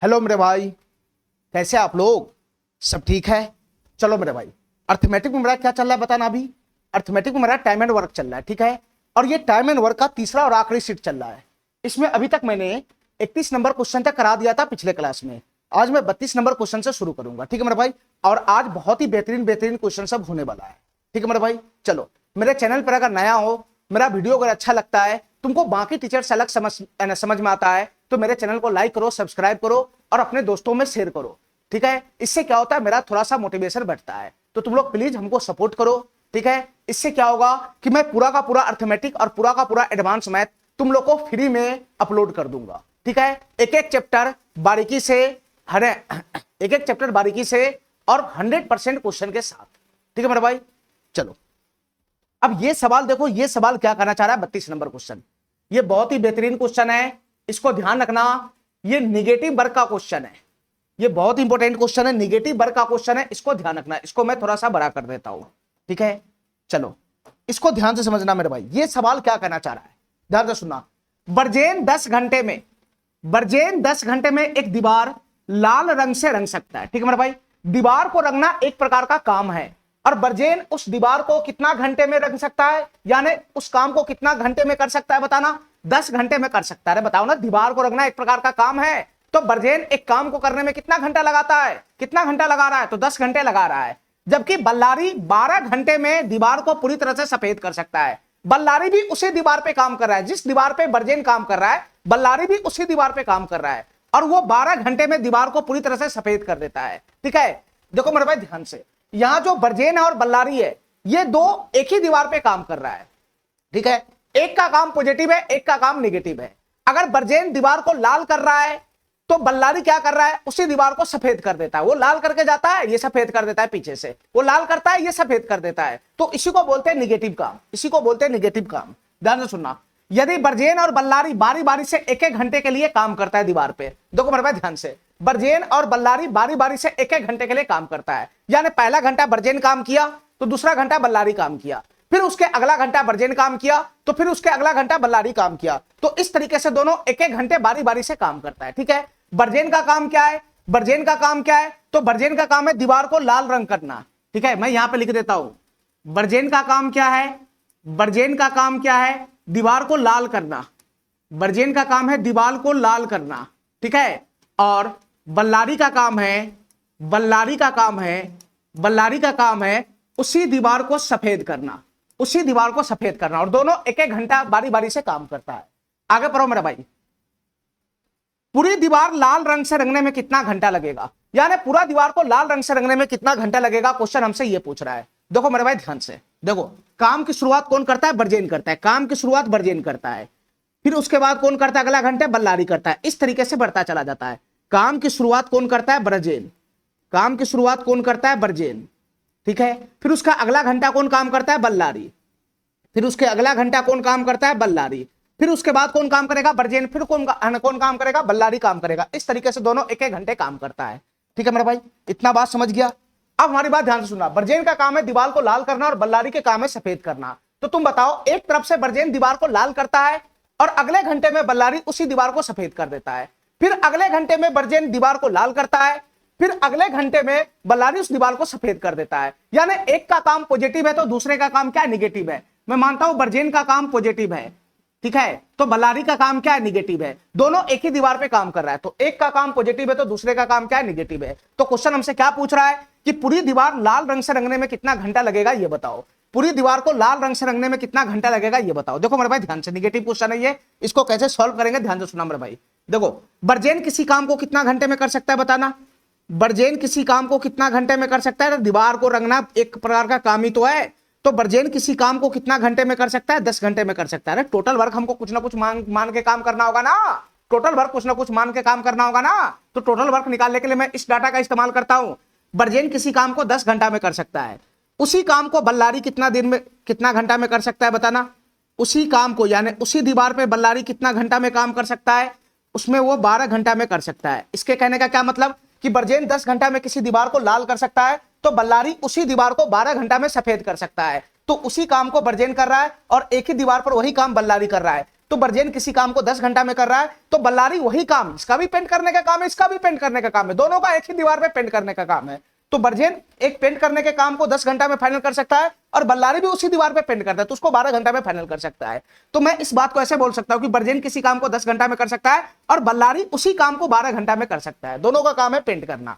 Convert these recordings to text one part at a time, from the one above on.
Hello मेरे भाई, कैसे आप लोग? सब ठीक है? चलो मेरे भाई, अर्थमेटिक में मेरा क्या चल रहा है बताना। अभी अर्थमेटिक में मेरा टाइम एंड वर्क चल रहा है, ठीक है। और ये टाइम एंड वर्क का तीसरा और आखिरी सीट चल रहा है। इसमें अभी तक मैंने 31 नंबर क्वेश्चन तक करा दिया था पिछले क्लास में। आज मैं 32 नंबर क्वेश्चन से शुरू करूंगा, ठीक है मेरे भाई। और आज बहुत ही बेहतरीन बेहतरीन क्वेश्चन सब होने वाला है, ठीक है मेरे भाई। चलो, मेरे चैनल पर अगर नया हो, मेरा वीडियो अगर अच्छा लगता है, तुमको बाकी टीचर से अलग समझ में आता है, तो मेरे चैनल को लाइक करो, सब्सक्राइब करो और अपने दोस्तों में शेयर करो, ठीक है। इससे क्या होता है, मेरा थोड़ा सा मोटिवेशन बढ़ता है। तो तुम लोग प्लीज हमको सपोर्ट करो, ठीक है। इससे क्या होगा कि मैं पूरा का पूरा अर्थमेटिक और पूरा का पूरा एडवांस मैथ तुम लोग को फ्री में अपलोड कर दूंगा, ठीक है। एक एक चैप्टर बारीकी से, एक एक चैप्टर बारीकी से और 100% क्वेश्चन के साथ, ठीक है मेरे भाई। चलो, अब ये सवाल देखो, ये सवाल क्या करना चाह रहा है। 32 नंबर क्वेश्चन, ये बहुत ही बेहतरीन क्वेश्चन है, इसको ध्यान रखना। ये निगेटिव वर्ग का क्वेश्चन है, ये बहुत इंपॉर्टेंट क्वेश्चन है, निगेटिव वर्ग का क्वेश्चन है, इसको ध्यान रखना। इसको मैं थोड़ा सा बड़ा कर देता हूं, ठीक है। चलो, इसको ध्यान से समझना मेरे भाई। ये सवाल क्या कहना चाह रहा है, ध्यान से सुनना। बर्जेन 10 घंटे में, बर्जेन 10 घंटे में एक दीवार लाल रंग से रंग सकता है, ठीक है मेरे भाई। दीवार को रंगना एक प्रकार का काम है, और बर्जेन उस दीवार को कितना घंटे में रंग सकता है, यानी उस काम को कितना घंटे में कर सकता है बताना। 10 घंटे में कर सकता है। बताओ ना, दीवार को रंगना एक प्रकार का काम है, तो बर्जेन एक काम को करने में कितना घंटा लगाता है, कितना घंटा लगा रहा है, तो 10 घंटे लगा रहा है। जबकि बल्लारी 12 घंटे में दीवार को पूरी तरह से सफेद कर सकता है। बल्लारी भी उसी दीवार पे काम कर रहा है, जिस दीवार पे बर्जेन काम कर रहा है, बल्लारी भी उसी दीवार पे काम कर रहा है, और वो 12 घंटे में दीवार को पूरी तरह से सफेद कर देता है, ठीक है। देखो मेरे भाई ध्यान से, यहां जो बर्जेन है और बल्लारी है, ये दो एक ही दीवार पे काम कर रहा है, ठीक है। एक का काम पॉजिटिव है, एक का काम नेगेटिव है। अगर बर्जेन दीवार को लाल कर रहा है, तो बल्लारी क्या कर रहा है, उसी दीवार को सफेद कर देता है। वो लाल करके जाता है, ये सफेद कर देता है पीछे से, वो लाल करता है, ये सफेद कर देता है। तो इसी को बोलते हैं निगेटिव काम, इसी को बोलते हैं निगेटिव काम। ध्यान से सुनना, यदि बर्जेन और बल्लारी बारी बारी से एक एक घंटे के लिए काम करता है दीवार पे, देखो मेरे भाई ध्यान से, बर्जेन और बल्लारी बारी बारी से एक एक घंटे के लिए काम करता है। यानी पहला घंटा बर्जेन काम किया, तो दूसरा घंटा बल्लारी काम किया, फिर उसके अगला घंटा बर्जेन काम किया, तो फिर उसके अगला घंटा बल्लारी काम किया। तो इस तरीके से दोनों एक एक घंटे बारी बारी से काम करता है, ठीक है। बर्जेन का काम क्या है, बर्जेन का काम क्या है, तो बर्जेन का काम है दीवार को लाल रंग करना, ठीक है। मैं यहां पे लिख देता हूं, बर्जेन का काम क्या है, बर्जेन का काम क्या है, दीवार को लाल करना। बर्जेन का काम है दीवार को लाल करना, ठीक है। और बल्लारी का काम है, बल्लारी का काम है, बल्लारी का काम है उसी दीवार को सफेद करना, उसी दीवार को सफेद करना। और दोनों एक एक घंटा बारी बारी से काम करता है। आगे पढ़ो मेरा भाई। पूरी दीवार लाल रंग से रंगने में कितना घंटा लगेगा, यानी पूरा दीवार को लाल रंग से रंगने में कितना घंटा लगेगा, क्वेश्चन हमसे ये पूछ रहा है। देखो मेरे भाई ध्यान से देखो, काम की शुरुआत कौन करता है, बर्जेन करता है। काम की शुरुआत बर्जेन करता है, फिर उसके बाद कौन करता है, अगला घंटे बल्लारी करता है। इस तरीके से बढ़ता चला जाता है। काम की शुरुआत कौन करता है, बर्जेन। काम की शुरुआत कौन करता है, बर्जेन, ठीक है। फिर उसका अगला घंटा कौन काम करता है, बल्लारी। फिर उसके अगला घंटा कौन काम करता है, बल्लारी। फिर उसके बाद कौन काम करेगा, बर्जेन। फिर कौन काम करेगा, बल्लारी काम करेगा। इस तरीके से दोनों एक एक घंटे काम करता है, ठीक है मेरे भाई। इतना बात समझ गया। अब हमारी बात ध्यान से सुनना। बर्जेन का काम है दीवार को लाल करना और बल्लारी के काम है सफेद करना। तो तुम बताओ, एक तरफ से बर्जेन दीवार को लाल करता है और अगले घंटे में बल्लारी उसी दीवार को सफेद कर देता है। फिर अगले घंटे में बर्जेन दीवार को लाल करता है, फिर अगले घंटे में बल्लारी उस दीवार को सफेद कर देता है। यानी एक का काम पॉजिटिव है, तो दूसरे का काम क्या है, निगेटिव है। मैं मानता हूं बर्जेन का काम पॉजिटिव है, ठीक है, तो बल्लारी का काम क्या है, निगेटिव है। दोनों एक ही दीवार पे काम कर रहा है, तो एक का काम पॉजिटिव है, तो दूसरे का काम क्या है, निगेटिव है। तो क्वेश्चन हमसे क्या पूछ रहा है कि पूरी दीवार लाल रंग से रंगने में कितना घंटा लगेगा, ये बताओ। पूरी दीवार को लाल रंग से रंगने में कितना घंटा लगेगा, ये बताओ। देखो मेरे भाई ध्यान से, निगेटिव क्वेश्चन है ये, इसको कैसे सॉल्व करेंगे ध्यान से सुना मेरे भाई। देखो, बर्जेन किसी काम को कितना घंटे में कर सकता है बताना। बर्जेन किसी काम को कितना घंटे में कर सकता है, दीवार को रंगना एक प्रकार का काम ही तो है। तो बर्जेन किसी काम को कितना घंटे में कर सकता है, 10 घंटे में कर सकता है। टोटल वर्क हमको कुछ ना कुछ मान के काम करना होगा ना, टोटल वर्क कुछ ना कुछ मान के काम करना होगा ना। तो टोटल वर्क निकालने के लिए मैं इस डाटा का इस्तेमाल करता हूं। बर्जेन किसी काम को 10 घंटा में कर सकता है, उसी काम को बल्लारी कितना दिन में, कितना घंटा में कर सकता है बताना। उसी काम को, यानी उसी दीवार पे बल्लारी कितना घंटा में काम कर सकता है, उसमें वो 12 घंटा में कर सकता है। इसके कहने का क्या मतलब कि बर्जेन 10 घंटा में किसी दीवार को लाल कर सकता है, तो बल्लारी उसी दीवार को 12 घंटा में सफेद कर सकता है। तो उसी काम को बर्जेन कर रहा है और एक ही दीवार पर वही काम बल्लारी कर रहा है। तो बर्जेन किसी काम को 10 घंटा में कर रहा है, तो बल्लारी वही काम, इसका भी पेंट करने का काम है, इसका भी पेंट करने का काम है, दोनों का एक ही दीवार पे पेंट करने का काम है। तो बर्जेन एक पेंट करने के काम को 10 घंटा में फाइनल कर सकता है और बल्लारी भी उसी दीवार पे पेंट करता है, तो उसको 12 घंटा में फाइनल कर सकता है। तो मैं इस बात को ऐसे बोल सकता हूं कि बर्जेन किसी काम को 10 घंटा में कर सकता है और बल्लारी उसी काम को 12 घंटा में कर सकता है, दोनों का काम है पेंट करना।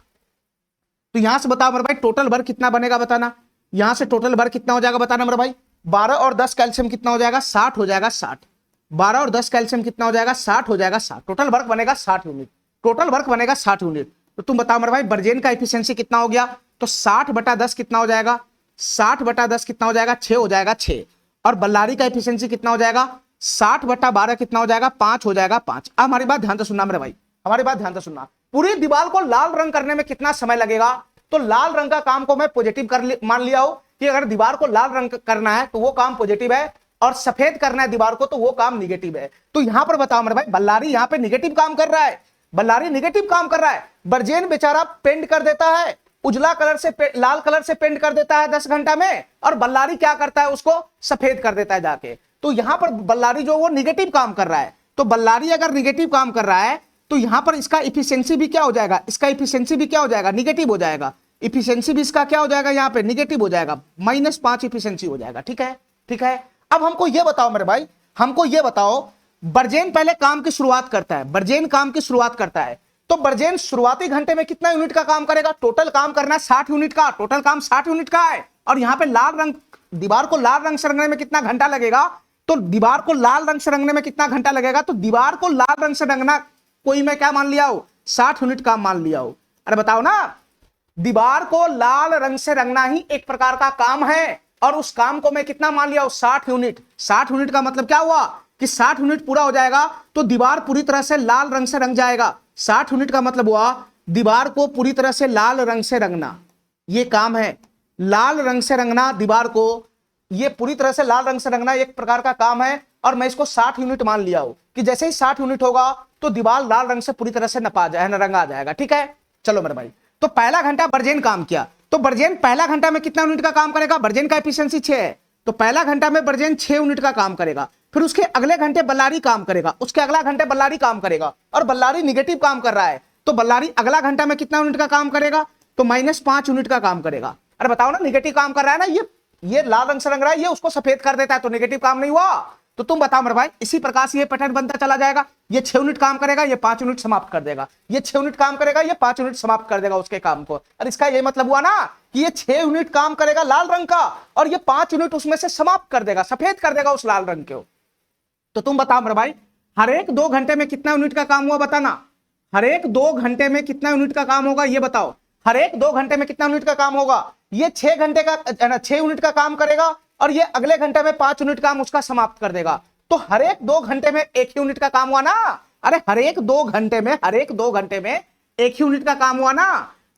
तो यहां से बताओ मेरे भाई टोटल वर्क कितना बनेगा बताना, यहां से टोटल वर्क कितना हो जाएगा बताना मेरे भाई। 12 और 10 कैल्शियम कितना हो जाएगा, 60 हो जाएगा 60। 12 और 10 कैल्शियम कितना हो जाएगा, 60 हो जाएगा 60। टोटल वर्क बनेगा 60 यूनिट, टोटल वर्क बनेगा 60 यूनिट। तो तुम बताओ मेरे भाई बर्जेन का एफिशिएंसी कितना हो गया, तो 60/10 कितना हो जाएगा, 60/10 कितना हो जाएगा, 6 हो जाएगा 6। और बल्लारी का एफिशिएंसी कितना हो जाएगा, 60/12 कितना हो जाएगा, 5 हो जाएगा 5। अब हमारी बात ध्यान से सुनना मेरे भाई, हमारी बात ध्यान से सुनना। पूरी दीवार को लाल रंग करने में कितना समय लगेगा, तो लाल रंग का काम को मैं पॉजिटिव मान लिया हो कि अगर दीवार को लाल रंग करना है तो वो काम पॉजिटिव है, और सफेद करना है दीवार को तो वो काम निगेटिव है। तो यहां पर बताओ मेरे भाई बल्लारी यहां पे निगेटिव काम कर रहा है, बल्लारी निगेटिव काम कर रहा है। बर्जेन बेचारा पेंट कर देता है, उजला कलर से लाल कलर से पेंट कर देता है 10 घंटा में, और बल्लारी क्या करता है उसको सफेद कर देता है जाके। तो यहां पर बल्लारी जो वो निगेटिव काम कर रहा है, तो बल्लारी अगर निगेटिव काम कर रहा है तो यहां पर इसका इफिशियंसी भी क्या हो जाएगा, इसका इफिशियंसी भी क्या हो जाएगा, निगेटिव हो जाएगा। इफिशियंसी भी इसका क्या हो जाएगा, यहां पे निगेटिव हो जाएगा, -5 इफिशियंसी हो जाएगा। ठीक है, ठीक है। अब हमको यह बताओ मेरे भाई, हमको यह बताओ बर्जेन पहले काम की शुरुआत करता है, बर्जेन काम की शुरुआत करता है, तो बर्जेन शुरुआती घंटे में कितना यूनिट का काम करेगा, टोटल काम करना है 60 यूनिट का, टोटल काम 60 यूनिट का है। और यहां पे लाल रंग, दीवार को लाल रंग से रंगने में कितना घंटा लगेगा, तो दीवार को लाल रंग से रंगने में कितना घंटा लगेगा, तो दीवार को लाल रंग से रंगना कोई मैं क्या मान लिया हो, 60 यूनिट काम मान लिया हो। अरे बताओ ना, दीवार को लाल रंग से रंगना ही एक प्रकार का काम है, और उस काम को मैं कितना मान लिया हूं, 60 यूनिट। 60 यूनिट का मतलब क्या हुआ कि 60 यूनिट पूरा हो जाएगा तो दीवार पूरी तरह से लाल रंग से रंग जाएगा। 60 यूनिट का मतलब हुआ दीवार को पूरी तरह से लाल रंग से रंगना, ये काम है। लाल रंग से रंगना दीवार को, ये पूरी तरह से लाल रंग से रंगना एक प्रकार का काम है, और मैं इसको 60 यूनिट मान लिया हूं कि जैसे ही 60 यूनिट होगा तो दीवार लाल रंग से पूरी तरह से नपा जाए, रंगा जाएगा। ठीक है, चलो मेरे भाई। तो पहला घंटा बर्जेन काम किया, तो बर्जेन पहला घंटा में कितना यूनिट का काम करेगा, बर्जेन का एफिशिएंसी 6 है, तो पहला घंटा में बर्जेन 6 यूनिट का काम करेगा। फिर उसके अगले घंटे बल्लारी काम करेगा, उसके अगला घंटे बल्लारी काम करेगा, और बल्लारी निगेटिव काम कर रहा है, तो बल्लारी अगला घंटा में कितना यूनिट का काम करेगा, तो -5 यूनिट का काम करेगा। अरे बताओ ना, निगेटिव काम कर रहा है ना, ये लाल रंग से रंग रहा है, ये उसको सफेद कर देता है, तो निगेटिव काम नहीं हुआ। तो तुम बताओ मेरे भाई, इसी प्रकार से ये पैटर्न बनता चला जाएगा। ये 6 यूनिट काम करेगा, ये 5 यूनिट समाप्त कर देगा, ये 6 यूनिट काम करेगा, ये 5 यूनिट समाप्त कर देगा उसके काम को। और इसका ये मतलब हुआ ना कि ये 6 यूनिट काम करेगा लाल रंग का, और ये 5 यूनिट उसमें से समाप्त कर देगा, सफेद कर देगा उस लाल रंग को। तो तुम बताओ मेरे भाई, हर एक 2 घंटे में कितना यूनिट का काम हुआ बताना, हर एक 2 घंटे में कितना यूनिट का काम होगा ये बताओ। हर एक 2 घंटे में कितना यूनिट का काम होगा, ये 6 घंटे का 6 यूनिट का काम करेगा, और ये अगले घंटे में 5 यूनिट काम उसका समाप्त कर देगा। तो हर एक 2 घंटे में 1 यूनिट का काम हुआ ना, अरे हर एक 2 घंटे में 1 यूनिट का काम हुआ ना,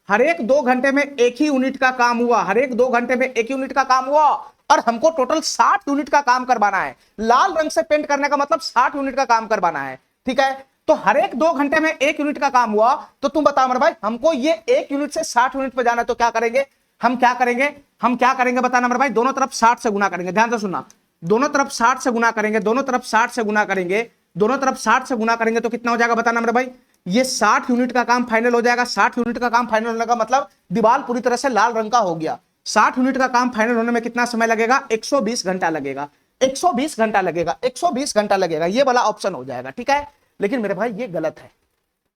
हर एक 2 घंटे में 1 ही यूनिट का काम हुआ, हर एक 2 घंटे में 1 यूनिट का काम हुआ, और हमको टोटल 60 यूनिट का काम करवाना है। लाल रंग से पेंट करने का मतलब 60 यूनिट का काम करवाना है। ठीक है, तो हर एक 2 घंटे में 1 यूनिट का काम हुआ, तो तुम बताओ मेरे भाई, हमको ये 1 यूनिट से 60 यूनिट पे जाना है, तो क्या करेंगे, हम क्या करेंगे बताना मेरे भाई, दोनों तरफ 60 से गुना करेंगे। ध्यान से सुनना, दोनों तरफ 60 से गुना करेंगे, दोनों तरफ 60 से गुना करेंगे, दोनों तरफ 60 से गुना करेंगे, तो कितना हो जाएगा बताना मेरे भाई, ये 60 यूनिट का काम फाइनल हो जाएगा। 60 यूनिट का काम फाइनल होने का मतलब दीवार पूरी तरह से लाल रंग का हो गया। 60 यूनिट का काम फाइनल होने में कितना समय लगेगा, 120 घंटा लगेगा, 120 घंटा लगेगा, 120 घंटा लगेगा, ये वाला ऑप्शन हो जाएगा। ठीक है, लेकिन मेरे भाई ये गलत है,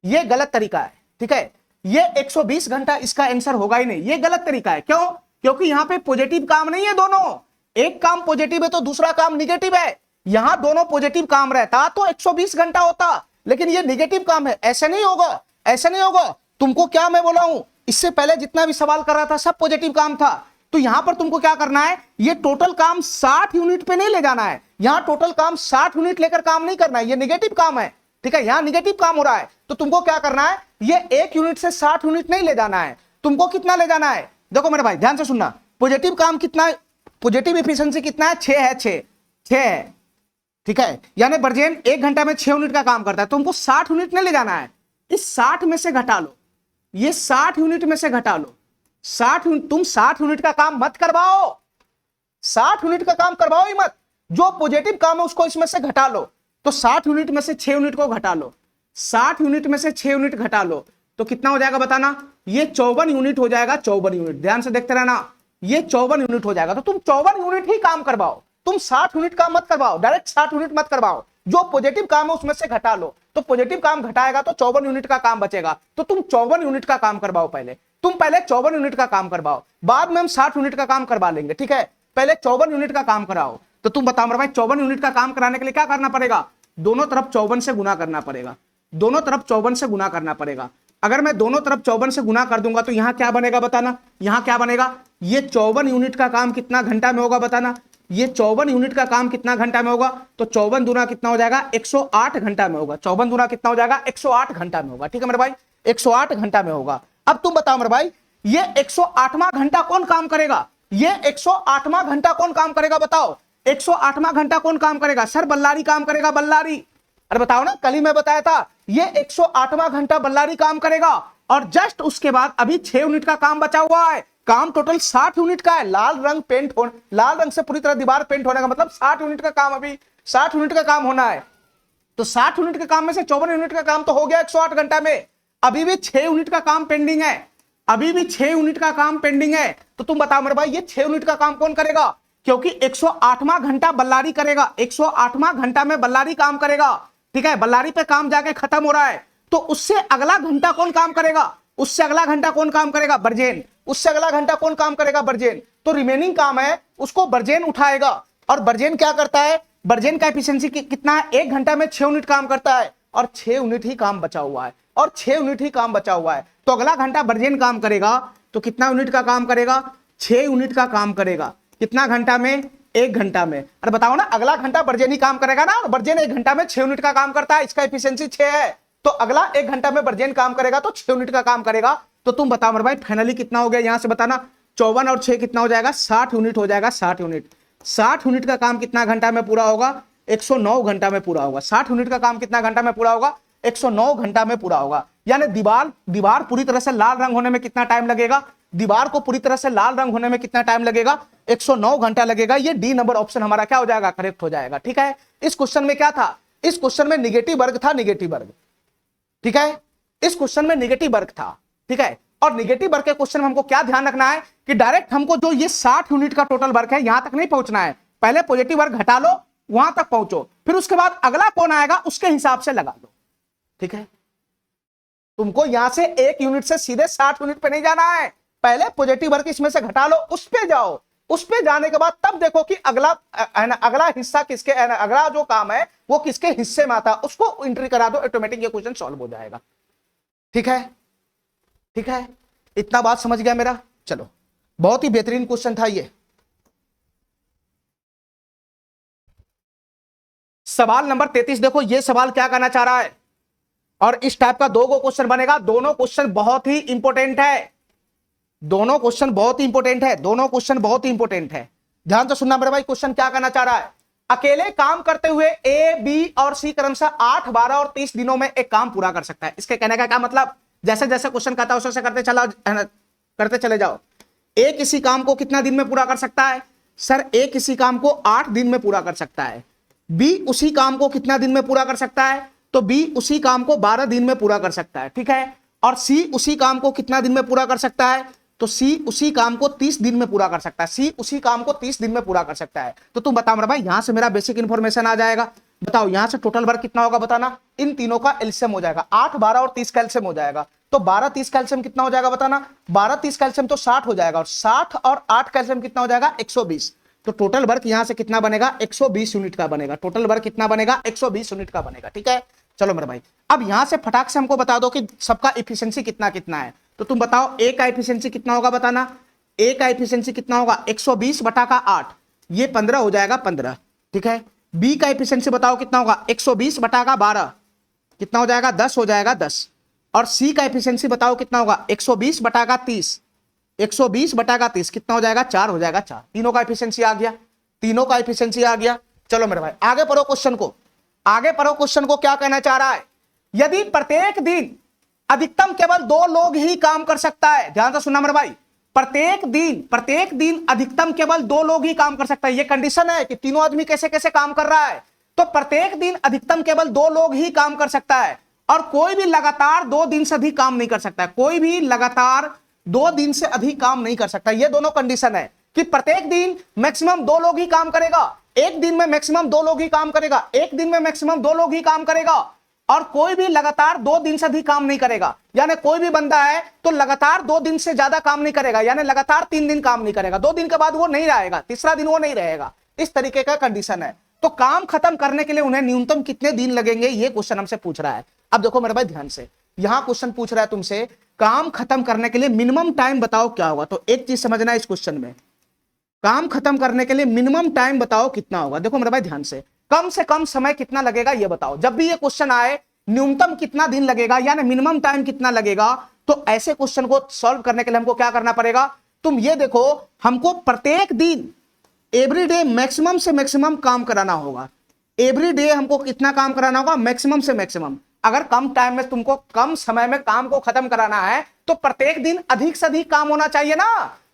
ये गलत तरीका है। ठीक है, ये 120 घंटा इसका आंसर होगा ही नहीं, ये गलत तरीका है। क्यों, क्योंकि यहां पे पॉजिटिव काम नहीं है, दोनों, एक काम पॉजिटिव है तो दूसरा काम निगेटिव है। यहां दोनों पॉजिटिव काम रहता तो 120 घंटा होता, लेकिन ये निगेटिव काम है, ऐसे नहीं होगा, ऐसे नहीं होगा। तुमको क्या मैं बोला हूं, इससे पहले जितना भी सवाल कर रहा था सब पॉजिटिव काम था, तो यहां पर तुमको क्या करना है, ये टोटल काम 60 यूनिट पे नहीं ले जाना है, यहां टोटल काम 60 यूनिट लेकर काम नहीं करना है, ये निगेटिव काम है। ठीक है, यहां निगेटिव काम हो रहा है, तो तुमको क्या करना है, ये 1 यूनिट से 60 यूनिट नहीं ले जाना है, तुमको कितना ले जाना है, देखो मेरे भाई ध्यान से सुनना, पॉजिटिव काम कितना, पॉजिटिव एफिशिएंसी कितना है, 6 है, 6 है। ठीक है, यानी बर्जेन 1 घंटा में 6 यूनिट का काम करता है, तुमको 60 यूनिट नहीं ले जाना है, इस 60 में से घटा लो, ये 60 यूनिट में से घटा लो, 60 तुम 60 यूनिट का काम मत करवाओ, 60 यूनिट का काम करवाओ ही मत, जो पॉजिटिव काम है उसको इसमें से घटा लो। तो 60 यूनिट में से 6 यूनिट को घटा लो, 60 यूनिट में से 6 यूनिट घटा लो तो कितना हो जाएगा बताना, ये 54 यूनिट हो जाएगा, 54 यूनिट, ध्यान से देखते रहना, ये 54 यूनिट हो जाएगा। तो तुम 54 यूनिट ही काम करवाओ, तुम 60 यूनिट काम मत करवाओ, डायरेक्ट 60 यूनिट मत करवाओ, जो पॉजिटिव काम है उसमें से घटा लो, तो पॉजिटिव काम घटाएगा तो 54 यूनिट का काम बचेगा, तो तुम 54 यूनिट का काम करवाओ पहले, तुम पहले 54 यूनिट का काम करवाओ, बाद में हम 60 यूनिट का काम करवा लेंगे, ठीक है, पहले 54 यूनिट का काम कराओ। तो तुम बताओ मेरे भाई 54 यूनिट का काम कराने के लिए क्या करना पड़ेगा, दोनों तरफ 54 से गुना करना पड़ेगा, दोनों तरफ 54 से गुना करना पड़ेगा। अगर मैं दोनों तरफ 54 से गुना कर दूंगा तो यहां क्या बनेगा बताना, यहां क्या बनेगा, ये 54 यूनिट का काम कितना घंटा में होगा बताना, ये 54 यूनिट का काम कितना घंटा में होगा, तो 54 दूना कितना हो जाएगा, 108 घंटा में होगा, 54 दूना कितना हो जाएगा, 108 घंटा में होगा, ठीक है मेरे भाई, 108 घंटा में होगा। अब तुम बताओ मेरे भाई ये 108वां घंटा कौन काम करेगा, ये 108वां घंटा कौन काम करेगा बताओ, 108वां घंटा कौन काम करेगा, सर बल्लारी काम करेगा, बल्लारी, अरे बताओ ना, कल ही मैं बताया था ये 108वां घंटा बल्लारी काम करेगा। और जस्ट उसके बाद अभी 6 यूनिट का काम बचा हुआ है, काम टोटल 60 यूनिट का है, लाल रंग पेंट हो, लाल रंग से पूरी तरह दीवार पेंट होने का मतलब 60 यूनिट का काम, अभी 60 यूनिट का काम होना है। तो 60 यूनिट के काम में से 54 यूनिट का काम तो हो गया 108 घंटा में, अभी भी 6 यूनिट का काम पेंडिंग है, अभी भी 6 यूनिट का काम पेंडिंग है। तो तुम बताओ मेरे भाई ये 6 यूनिट का काम कौन करेगा, क्योंकि 108वां घंटा बल्लारी करेगा, 108वां घंटा में बल्लारी काम करेगा, ठीक है, बल्लारी पे काम जाके खत्म हो रहा है, तो उससे अगला घंटा कौन काम करेगा, उससे अगला घंटा कौन काम करेगा, बर्जेन, उससे अगला घंटा कौन काम करेगा, बर्जेन। तो रिमेनिंग काम है उसको बर्जेन उठाएगा, और बर्जेन क्या करता है, बर्जेन का एफिशिएंसी कितना है, 1 घंटा में 6 यूनिट काम करता है, और 6 यूनिट ही काम बचा हुआ है, और 6 यूनिट ही काम बचा हुआ है। तो अगला घंटा बर्जेन काम करेगा, तो कितना यूनिट का काम करेगा, 6 यूनिट का काम करेगा, कितना घंटा में, 1 घंटा में। अरे बताओ ना, अगला घंटा बर्जेन ही काम करेगा ना, बर्जेन 1 घंटा में 6 यूनिट का काम करता है, इसका एफिशिएंसी 6 है, तो अगला 1 घंटा में बर्जेन काम करेगा तो 6 यूनिट का काम करेगा। तो तुम बताओ मेरे भाई फाइनली कितना हो गया, यहां से बताना, 54 और 6 कितना हो जाएगा, 60 यूनिट हो जाएगा, 60 यूनिट, 60 यूनिट का काम कितना घंटा में पूरा होगा, 109 घंटा में पूरा होगा, 60 यूनिट का काम कितना घंटा में पूरा होगा, 109 घंटा में पूरा होगा। यानी दीवार पूरी तरह से लाल रंग होने में कितना टाइम लगेगा, दीवार को पूरी तरह से लाल रंग होने में कितना टाइम लगेगा, 109 घंटा लगेगा। ये डी नंबर ऑप्शन हमारा क्या हो जाएगा, करेक्ट हो जाएगा, ठीक है। इस क्वेश्चन में क्या था, इस क्वेश्चन में निगेटिव वर्ग था, निगेटिव वर्ग, ठीक है, इस क्वेश्चन में निगेटिव वर्ग था, ठीक है। और निगेटिव वर्ग के क्वेश्चन में हमको क्या ध्यान रखना है कि डायरेक्ट हमको जो ये 60 यूनिट का टोटल वर्ग है यहां तक नहीं पहुंचना है, पहले पॉजिटिव वर्ग घटा लो, वहां तक पहुंचो, फिर उसके बाद अगला कौन आएगा उसके हिसाब से लगा लो, ठीक है। तुमको यहां से 1 यूनिट से सीधे 60 यूनिट पे नहीं जाना है, पहले पॉजिटिव वर्ग इसमें से घटा लो, उस पे जाओ, उस पे जाने के बाद तब देखो कि अगला हिस्सा किसके, अगला जो काम है वो किसके हिस्से में आता है, उसको एंट्री करा दो, ऑटोमेटिक ये क्वेश्चन सॉल्व हो जाएगा, ठीक है, ठीक है। इतना बात समझ गया मेरा, चलो बहुत ही बेहतरीन क्वेश्चन था ये। सवाल नंबर 33 देखो, ये सवाल क्या कहना चाह रहा है, और इस टाइप का 2 क्वेश्चन बनेगा, दोनों क्वेश्चन बहुत ही इंपॉर्टेंट है, दोनों क्वेश्चन बहुत ही इंपॉर्टेंट है, दोनों क्वेश्चन बहुत ही इंपॉर्टेंट है, ध्यान से सुनना मेरे भाई। क्वेश्चन क्या कहना चाह रहा है, अकेले काम करते हुए ए, बी और सी क्रमशः 8, 12 और 30 दिनों में एक काम पूरा कर सकता है। इसके कहने का क्या मतलब, जैसे जैसे क्वेश्चन कहता है वैसे करते चले जाओ। ए किसी काम को कितना दिन में पूरा कर सकता है, सर ए किसी काम को 8 दिन में पूरा कर सकता है। बी उसी काम को कितना दिन में पूरा कर सकता है, तो बी उसी काम को 12 दिन में पूरा कर सकता है, ठीक है। और सी उसी काम को कितना दिन में पूरा कर सकता है, तो सी उसी काम को 30 दिन में पूरा कर सकता है, सी उसी काम को 30 दिन में पूरा कर सकता है। तो तुम बताओ मेरा भाई, यहां से मेरा बेसिक इंफॉर्मेशन आ जाएगा, बताओ यहां से टोटल वर्क कितना होगा बताना, इन तीनों का एलसीएम हो जाएगा, 8, 12 और 30 का एलसीएम हो जाएगा, तो 12, 30 का एलसीएम कितना हो जाएगा बताना, 12, 30 का एलसीएम तो 60 हो जाएगा, और 60 और 8 का एलसीएम कितना हो जाएगा, 120। तो टोटल वर्क यहां से कितना बनेगा, 120 यूनिट का बनेगा, टोटल वर्क कितना बनेगा, 120 यूनिट का बनेगा, ठीक है। चलो मेरे भाई, अब यहां से फटाक से हमको बता दो कि सबका एफिशिएंसी कितना कितना है। तो तुम बताओ ए का एफिशिएंसी कितना होगा बताना, ए का एफिशिएंसी कितना होगा, 120 बटा का 8, ये 15 हो जाएगा, 15, ठीक है। बी का एफिशिएंसी बताओ कितना होगा, 120 बटा का 12, कितना हो जाएगा, 10 हो जाएगा, 10। और सी का एफिशिएंसी बताओ कितना होगा, 120 बटा का 30, 120 बटा का 30 कितना हो जाएगा, 4 हो जाएगा, 4। तीनों का एफिशिएंसी आ गया, तीनों का एफिशिएंसी आ गया। चलो मेरे भाई आगे पढ़ो क्वेश्चन को, आगे पढ़ो क्वेश्चन को क्या कहना चाह रहा है, यदि प्रत्येक दिन अधिकतम केवल 2 लोग ही काम कर सकता है, ध्यान से सुनना मेरे भाई, प्रत्येक दिन अधिकतम केवल 2 लोग ही काम कर सकता है। ये कंडीशन है कि तीनों आदमी कैसे कैसे काम कर रहा है, तो प्रत्येक दिन अधिकतम केवल 2 लोग ही काम कर सकता है और कोई भी लगातार 2 दिन से अधिक काम नहीं कर सकता है। कोई भी लगातार 2 दिन से अधिक काम नहीं कर सकता। ये दोनों कंडीशन है कि प्रत्येक दिन मैक्सिमम 2 लोग ही काम करेगा, एक दिन में मैक्सिमम 2 लोग ही काम करेगा, एक दिन में मैक्सिमम 2 लोग ही काम करेगा और कोई भी लगातार 2 दिन से अधिक काम नहीं करेगा। यानी कोई भी बंदा है तो लगातार 2 दिन से ज्यादा काम नहीं करेगा, यानी लगातार 3 दिन काम नहीं करेगा, 2 दिन के बाद वो नहीं रहेगा, तीसरा दिन वो नहीं रहेगा। इस तरीके का कंडीशन है। तो काम खत्म करने के लिए उन्हें न्यूनतम कितने दिन लगेंगे, ये क्वेश्चन हमसे पूछ रहा है। अब देखो मेरे भाई ध्यान से, यहां क्वेश्चन पूछ रहा है तुमसे काम खत्म करने के लिए मिनिमम टाइम बताओ क्या होगा। तो एक चीज समझना है इस क्वेश्चन में, काम खत्म करने के लिए मिनिमम टाइम बताओ कितना होगा। देखो मेरे भाई ध्यान से कम समय कितना लगेगा ये बताओ। जब भी ये क्वेश्चन आए न्यूनतम कितना दिन लगेगा यानी मिनिमम टाइम कितना लगेगा, तो ऐसे क्वेश्चन को सॉल्व करने के लिए हमको क्या करना पड़ेगा, तुम ये देखो, हमको प्रत्येक दिन एवरीडे मैक्सिमम से मैक्सिमम काम कराना होगा। एवरीडे हमको कितना काम कराना होगा, मैक्सिमम से मैक्सिमम। अगर कम टाइम में तुमको कम समय में काम को खत्म कराना है तो प्रत्येक दिन अधिक से अधिक काम होना चाहिए ना,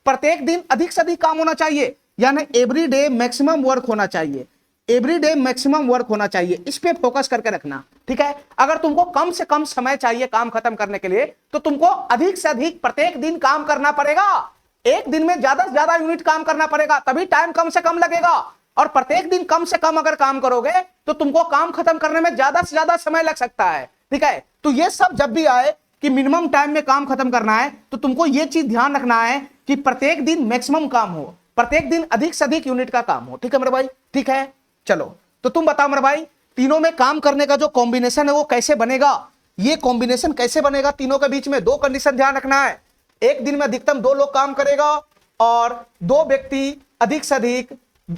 प्रत्येक दिन अधिक से अधिक काम होना चाहिए, यानी एवरीडे मैक्सिमम वर्क होना चाहिए, एवरीडे मैक्सिमम वर्क होना चाहिए। इस पे फोकस करके रखना, ठीक है। अगर तुमको कम से कम समय चाहिए काम खत्म करने के लिए तो तुमको अधिक से अधिक प्रत्येक दिन काम करना पड़ेगा, एक दिन में ज्यादा से ज्यादा यूनिट काम करना पड़ेगा, तभी टाइम कम से कम लगेगा। और प्रत्येक दिन कम से कम अगर काम करोगे तो तुमको काम खत्म करने में ज्यादा से ज्यादा समय लग सकता है, ठीक है। तो ये सब जब भी आए कि मिनिमम टाइम में काम खत्म करना है तो तुमको ये चीज ध्यान रखना है कि प्रत्येक दिन मैक्सिमम काम हो, प्रत्येक दिन अधिक से अधिक यूनिट का काम हो, ठीक है मेरे भाई, ठीक है। चलो तो तुम बताओ मेरे भाई, तीनों में काम करने का जो कॉम्बिनेशन है वो कैसे बनेगा, ये कॉम्बिनेशन कैसे बनेगा तीनों के बीच में। 2 कंडीशन ध्यान रखना है, एक दिन में अधिकतम 2 लोग काम करेगा और 2 व्यक्ति अधिक से अधिक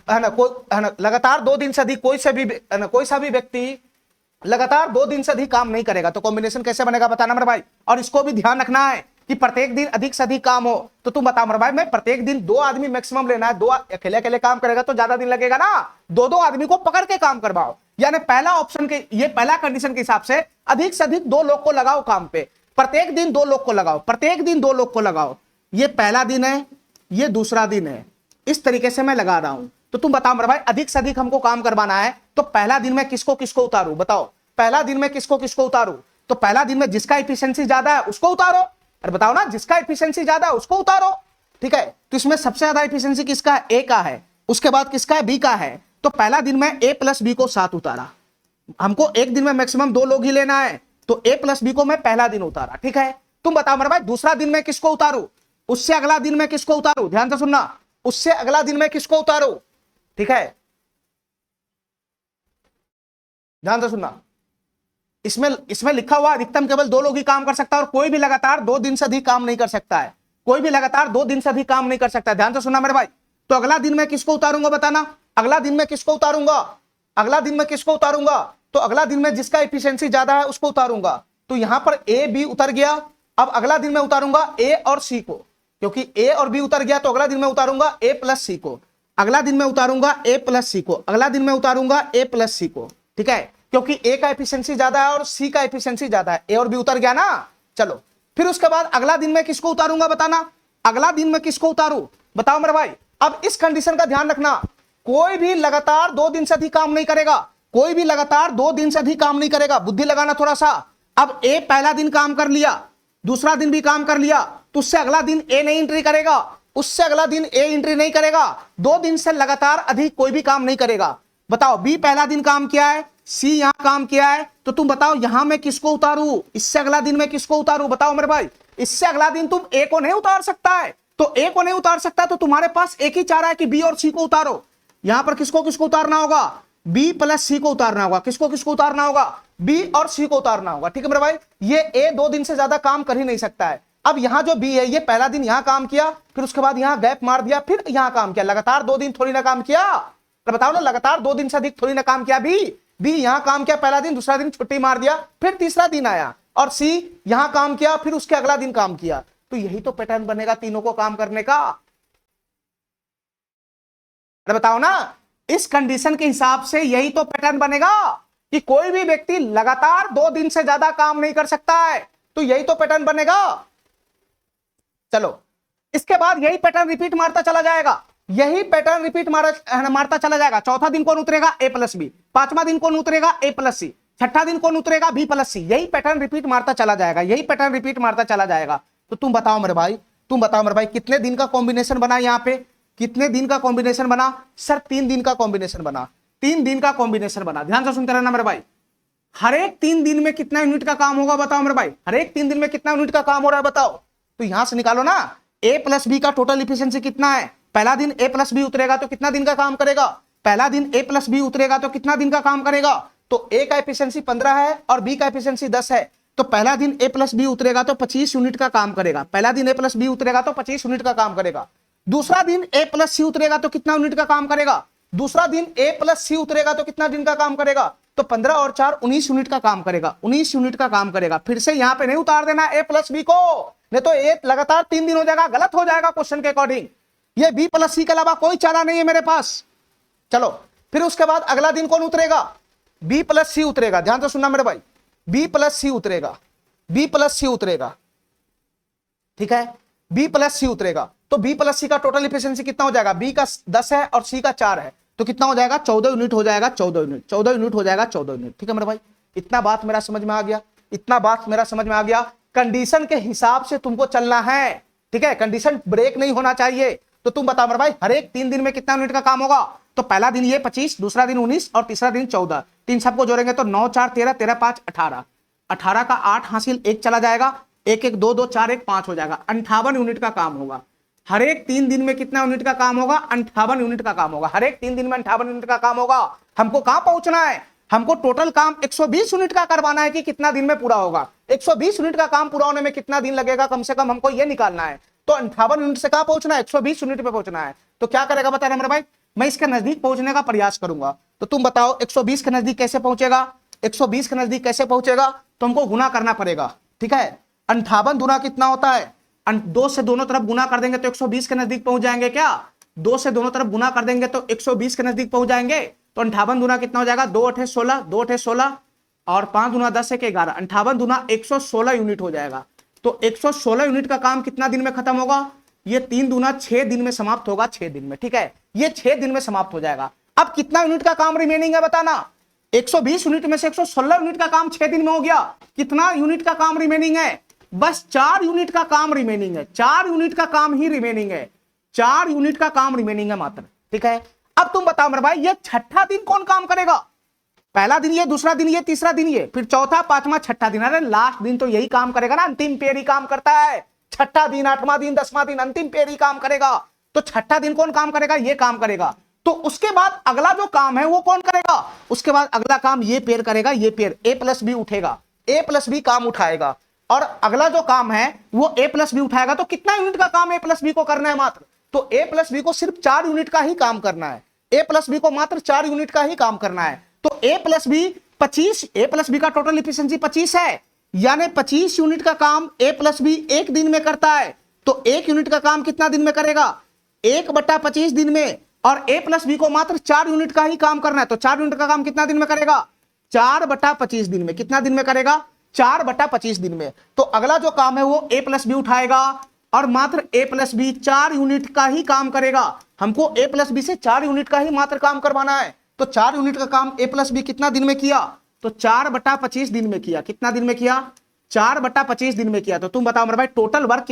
है ना, लगातार 2 दिन से अधिक कोई सा भी व्यक्ति लगातार 2 दिन से अधिक काम नहीं करेगा। तो कॉम्बिनेशन कैसे बनेगा बताना मेरे भाई। और इसको भी ध्यान रखना है कि प्रत्येक दिन अधिक से अधिक काम हो। तो तुम बताओ मेरे भाई, मैं प्रत्येक दिन 2 आदमी मैक्सिमम लेना है, 2 अकेले अकेले काम करेगा तो ज्यादा दिन लगेगा ना, 2 आदमी को पकड़ के काम करवाओ। यानी पहला ऑप्शन के, ये पहला कंडीशन के हिसाब से अधिक 2 लोग को लगाओ काम पे, प्रत्येक दिन 2 लोग को लगाओ, प्रत्येक दिन 2 लोग को लगाओ। ये पहला दिन है, ये दूसरा दिन है, इस तरीके से मैं लगा रहा हूं। तो तुम बताओ मेरे भाई, अधिक से अधिक हमको काम करवाना है तो पहला दिन में किसको किसको उतारू, बताओ पहला दिन में किसको किसको उतारू। तो पहला दिन में जिसका एफिशिएंसी ज्यादा है उसको उतारो, अरे बताओ ना, जिसका एफिशिएंसी ज्यादा है उसको उतारो, ठीक है। तो इसमें सबसे ज्यादा एफिशिएंसी किसका है, ए का है, उसके बाद किसका है, बी का है। तो पहला दिन में ए प्लस बी को साथ उतारा, हमको एक दिन में मैक्सिमम 2 लोग ही लेना है तो ए प्लस बी को मैं पहला दिन उतारा, ठीक है। तुम बताओ मेरे भाई, दूसरा दिन में किसको उतारू, उससे अगला दिन में किसको उतारू, ध्यान से सुनना, उससे अगला दिन में किसको उतारू, ठीक है, ध्यान से सुनना। इसमें लिखा हुआ अधिकतम केवल 2 लोग ही काम कर सकता है और कोई भी लगातार 2 दिन से अधिक काम नहीं कर सकता है, कोई भी लगातार 2 दिन से अधिक काम नहीं कर सकता है। ध्यान से सुनना मेरे भाई। तो अगला दिन में किसको उतारूंगा बताना, अगला दिन में किसको उतारूंगा, अगला दिन में किसको उतारूंगा, तो अगला दिन में जिसका एफिशिएंसी ज्यादा है उसको उतारूंगा। तो यहां पर ए बी उतर गया, अब अगला दिन में उतारूंगा ए और सी को, क्योंकि ए और बी उतर गया तो अगला दिन में उतारूंगा ए प्लस सी को, अगला दिन में उतारूंगा ए प्लस सी को, अगला दिन में उतारूंगा ए प्लस सी को, ठीक है, क्योंकि ए का एफिशिएंसी ज्यादा है और सी का एफिशिएंसी ज्यादा है, ए और बी उतर गया ना। चलो फिर उसके बाद अगला दिन में किसको उतारूंगा बताना, अगला दिन में किसको उतारू, बताओ मेरे भाई। अब इस कंडीशन का ध्यान रखना, कोई भी लगातार 2 दिन से अधिक काम नहीं करेगा, कोई भी लगातार 2 दिन से अधिक काम नहीं करेगा, बुद्धि लगाना थोड़ा सा। अब ए पहला दिन काम कर लिया, दूसरा दिन भी काम कर लिया, तो उससे अगला दिन ए नहीं एंट्री करेगा, उससे अगला दिन ए एंट्री नहीं करेगा, 2 दिन से लगातार अधिक कोई भी काम नहीं करेगा। बताओ बी पहला दिन काम किया है, सी यहां काम किया है, तो तुम बताओ यहां मैं किसको उतारू, इससे अगला दिन में किसको उतारू, बताओ मेरे भाई। इससे अगला दिन तुम ए को नहीं उतार सकता है, तो ए को नहीं उतार सकता तो तुम्हारे पास एक ही चारा है कि बी और सी को उतारो। यहां पर किसको किसको उतारना होगा, बी प्लस सी को उतारना होगा, किसको किसको उतारना होगा, बी और सी को उतारना होगा, ठीक है मेरे भाई। ये ए 2 दिन से ज्यादा काम कर ही नहीं सकता है। अब यहां जो बी है, ये पहला दिन यहां काम किया, फिर उसके बाद यहां गैप मार दिया, फिर यहां काम किया, लगातार 2 दिन थोड़ी ना काम किया, तो बताओ ना, लगातार 2 दिन से अधिक थोड़ी ना काम किया। बी यहां काम किया पहला दिन, दूसरा दिन छुट्टी मार दिया, फिर तीसरा दिन आया, और सी यहां काम किया, फिर उसके अगला दिन काम किया। तो यही तो पैटर्न बनेगा तीनों को काम करने का। अरे बताओ ना, इस कंडीशन के हिसाब से यही तो पैटर्न बनेगा कि कोई भी व्यक्ति लगातार 2 दिन से ज्यादा काम नहीं कर सकता है, तो यही तो पैटर्न बनेगा। चलो इसके बाद यही पैटर्न रिपीट मारता चला जाएगा। यही पैटर्न रिपीट मारता चला जाएगा। चौथा दिन कौन उतरेगा? ए प्लस बी। पांचवा दिन कौन उतरेगा? ए प्लस सी। छठा दिन कौन उतरेगा? बी प्लस सी। यही पैटर्न रिपीट मारता चला जाएगा, यही पैटर्न रिपीट मारता चला जाएगा। तो तुम बताओ मेरे भाई, तुम बताओ मेरे भाई, कितने दिन का कॉम्बिनेशन बना यहाँ पे? कितने दिन का कॉम्बिनेशन बना? सर 3 दिन का कॉम्बिनेशन बना, 3 दिन का कॉम्बिनेशन बना। ध्यान से सुनते रहना मेरे भाई। हर एक 3 दिन में कितना यूनिट का काम होगा बताओ मेरे भाई? हर एक 3 दिन में कितना यूनिट का काम हो रहा है बताओ? तो यहां से निकालो ना, ए प्लस बी का टोटल इफिशियंसी कितना है? पहला दिन ए प्लस बी उतरेगा तो कितना दिन का काम करेगा? पहला दिन ए प्लस बी उतरेगा तो कितना दिन का काम करेगा? तो ए का एफिशिएंसी 15 है और बी का एफिशिएंसी 10 है। तो पहला दिन ए प्लस बी उतरेगा तो 25 यूनिट का काम करेगा। पहला दिन ए प्लस बी उतरेगा तो 25 यूनिट का काम करेगा। दूसरा दिन ए प्लस सी उतरेगा तो कितना यूनिट का काम करेगा? दूसरा दिन ए प्लस सी उतरेगा तो कितना दिन का काम करेगा? तो 15 और 4 19 यूनिट का काम करेगा, 19 यूनिट का काम करेगा। फिर से यहां पे नहीं उतार देना ए प्लस बी को, नहीं तो ए लगातार 3 दिन हो जाएगा, गलत हो जाएगा क्वेश्चन के अकॉर्डिंग। ये बी प्लस सी के अलावा कोई चारा नहीं है मेरे पास। चलो फिर उसके बाद अगला दिन कौन उतरेगा? बी प्लस सी उतरेगा। ध्यान से सुनना मेरे भाई, बी प्लस सी उतरेगा, बी प्लस सी उतरेगा, ठीक है, बी प्लस सी उतरेगा। तो बी प्लस सी का टोटल इफिशिएंसी कितना हो जाएगा? बी का 10 है और सी का 4 है, तो कितना हो जाएगा? 14 यूनिट हो जाएगा, 14 यूनिट, 14 यूनिट हो जाएगा, 14 यूनिट। ठीक है मेरे भाई, इतना बात मेरा समझ में आ गया, इतना बात मेरा समझ में आ गया। कंडीशन के हिसाब से तुमको चलना है, ठीक है, कंडीशन ब्रेक नहीं होना चाहिए। तो तुम बताओ मेरे भाई, हर एक 3 दिन में कितना यूनिट का काम होगा? तो पहला दिन ये 25, दूसरा दिन 19 और तीसरा दिन 14। तीन सबको जोड़ेंगे तो 9 4 13, 13 5 18, 18 का 8 हासिल, 1 चला जाएगा, 1 1 2 2 4 1 5 हो जाएगा। 58 यूनिट का काम होगा। हर एक 3 दिन में कितना यूनिट का काम होगा? 58 यूनिट का काम होगा। हर एक 3 दिन में 58 यूनिट का काम होगा। हमको कहां पहुंचना है? हमको टोटल काम 120 यूनिट का करवाना है कि कितना दिन में पूरा होगा। 120 यूनिट का काम पूरा होने में कितना दिन लगेगा कम से कम, हमको ये निकालना है। तो 58 यूनिट से कहां पहुंचना है? 120 यूनिट पे पहुंचना है। तो क्या करेगा बता रहा मेरे भाई? मैं इसके नजदीक पहुंचने का प्रयास करूंगा। तो तुम बताओ 120 के नजदीक कैसे पहुंचेगा? 120 के नजदीक कैसे पहुंचेगा? तो हमको गुना करना पड़ेगा, ठीक है। 58 गुना कितना होता है? 2 से दोनों तरफ गुना कर देंगे तो 120 के नजदीक पहुंच जाएंगे क्या? 2 से दोनों तरफ गुना कर देंगे तो 120 के नजदीक पहुंच जाएंगे। तो 58 गुना कितना हो जाएगा? 2 8 16, 2 8 16 और 5 गुना 10 1 11, 58 गुना 116 यूनिट हो जाएगा। तो 116 यूनिट का काम कितना दिन में खत्म होगा? ये 3 दूना 6 दिन में समाप्त होगा, 6 दिन में, ठीक है, ये 6 दिन में समाप्त हो जाएगा। अब कितना यूनिट का काम रिमेनिंग है बताना? 120 यूनिट में से 116 यूनिट का काम 6 दिन में हो गया। कितना यूनिट का काम रिमेनिंग है? बस 4 यूनिट का काम रिमेनिंग है, 4 यूनिट का काम ही रिमेनिंग है, 4 यूनिट का काम रिमेनिंग है मात्र, ठीक है। अब तुम बताओ मेरे भाई, ये छठा दिन कौन काम करेगा? पहला दिन ये, दूसरा दिन ये, तीसरा दिन ये, फिर चौथा, पांचवा, छठा दिन। अरे लास्ट दिन तो यही काम करेगा ना, अंतिम पेड़ ही काम करता है। छठा दिन, 8वां दिन, 10वां दिन, अंतिम पेड़ ही काम करेगा। तो छठा दिन कौन काम करेगा? ये काम करेगा। तो उसके बाद अगला जो काम है वो कौन करेगा? उसके बाद अगला काम ये पेड़ करेगा, ये पेड़ ए प्लस बी उठेगा, ए प्लस बी काम उठाएगा। और अगला जो काम है वो ए प्लस बी उठाएगा। तो कितना यूनिट का काम ए प्लस बी को करना है मात्र? तो ए प्लस बी को सिर्फ 4 यूनिट का ही काम करना है। ए प्लस बी को मात्र 4 यूनिट का ही काम करना है। तो ए प्लस बी 25, ए प्लस बी का टोटल इफिशिएंसी 25 है, यानी 25 यूनिट का काम ए प्लस बी 1 दिन में करता है। तो 1 यूनिट का काम कितना दिन में करेगा? 1/25 दिन में। और ए प्लस बी को मात्र 4 यूनिट का ही काम करना है। तो 4 यूनिट का काम कितना दिन में करेगा? 4/25 दिन में। कितना दिन में करेगा? 4/25 दिन में। तो अगला जो काम है वो ए प्लस बी उठाएगा और मात्र ए प्लस बी 4 यूनिट का ही काम करेगा। हमको ए प्लस बी से 4 यूनिट का ही मात्र काम करवाना है। तो 4 यूनिट का काम ए प्लस बी कितना दिन में किया? तो 4/25 दिन में किया। कितना दिन में किया? 4/25 दिन में किया। तो तुम बताओ मेरे भाई, टोटल वर्क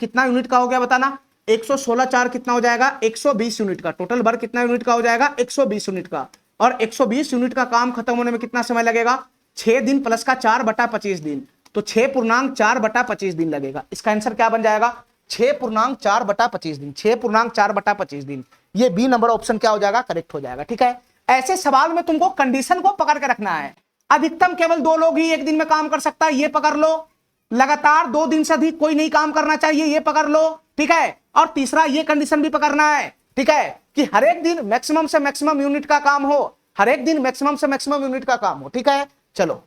कितना यूनिट का हो गया बताना? 116 4 कितना हो जाएगा? 120 यूनिट का। टोटल वर्क कितना यूनिट का हो जाएगा? 120 यूनिट का। और 120 यूनिट का काम खत्म होने में कितना समय लगेगा? 6 दिन प्लस का 4/25 दिन। तो 6.4/25 दिन लगेगा। इसका आंसर क्या बन जाएगा? 6.4/25 दिन। 6.4/25 दिन। ये बी नंबर ऑप्शन क्या हो जाएगा? करेक्ट हो जाएगा, ठीक है। ऐसे सवाल में तुमको कंडीशन को पकड़ के रखना है। अधिकतम केवल 2 लोग ही 1 दिन में काम कर सकता है, ये पकड़ लो। लगातार 2 दिन से अधिक कोई नहीं काम करना चाहिए, ये पकड़ लो, ठीक है। और तीसरा ये कंडीशन भी पकड़ना है, ठीक है, कि हर एक दिन मैक्सिमम से मैक्सिमम यूनिट का काम हो, हर एक दिन मैक्सिमम से मैक्सिमम यूनिट का काम हो, ठीक है। चलो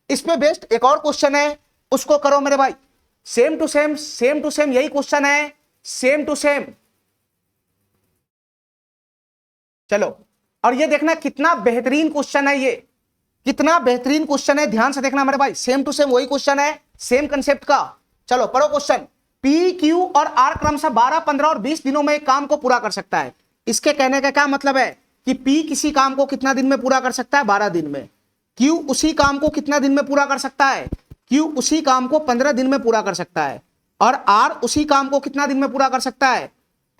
इस पे बेस्ड एक और क्वेश्चन है, उसको करो मेरे भाई। सेम टू सेम यही क्वेश्चन है, सेम टू सेम। चलो, और ये देखना कितना बेहतरीन क्वेश्चन है, ये कितना बेहतरीन क्वेश्चन है, ध्यान से देखना मेरे भाई। सेम टू सेम वही क्वेश्चन है, सेम कंसेप्ट का। चलो पढ़ो क्वेश्चन। पी, क्यू और आर क्रमशः 12, 15 और 20 दिनों में एक काम को पूरा कर सकता है। इसके कहने का क्या मतलब है कि P किसी काम को कितना दिन में पूरा कर सकता है, 12 दिन में। Q उसी काम को कितना दिन में पूरा कर सकता है, Q उसी काम को 15 दिन में पूरा कर सकता है। और R उसी काम को कितना दिन में पूरा कर सकता है,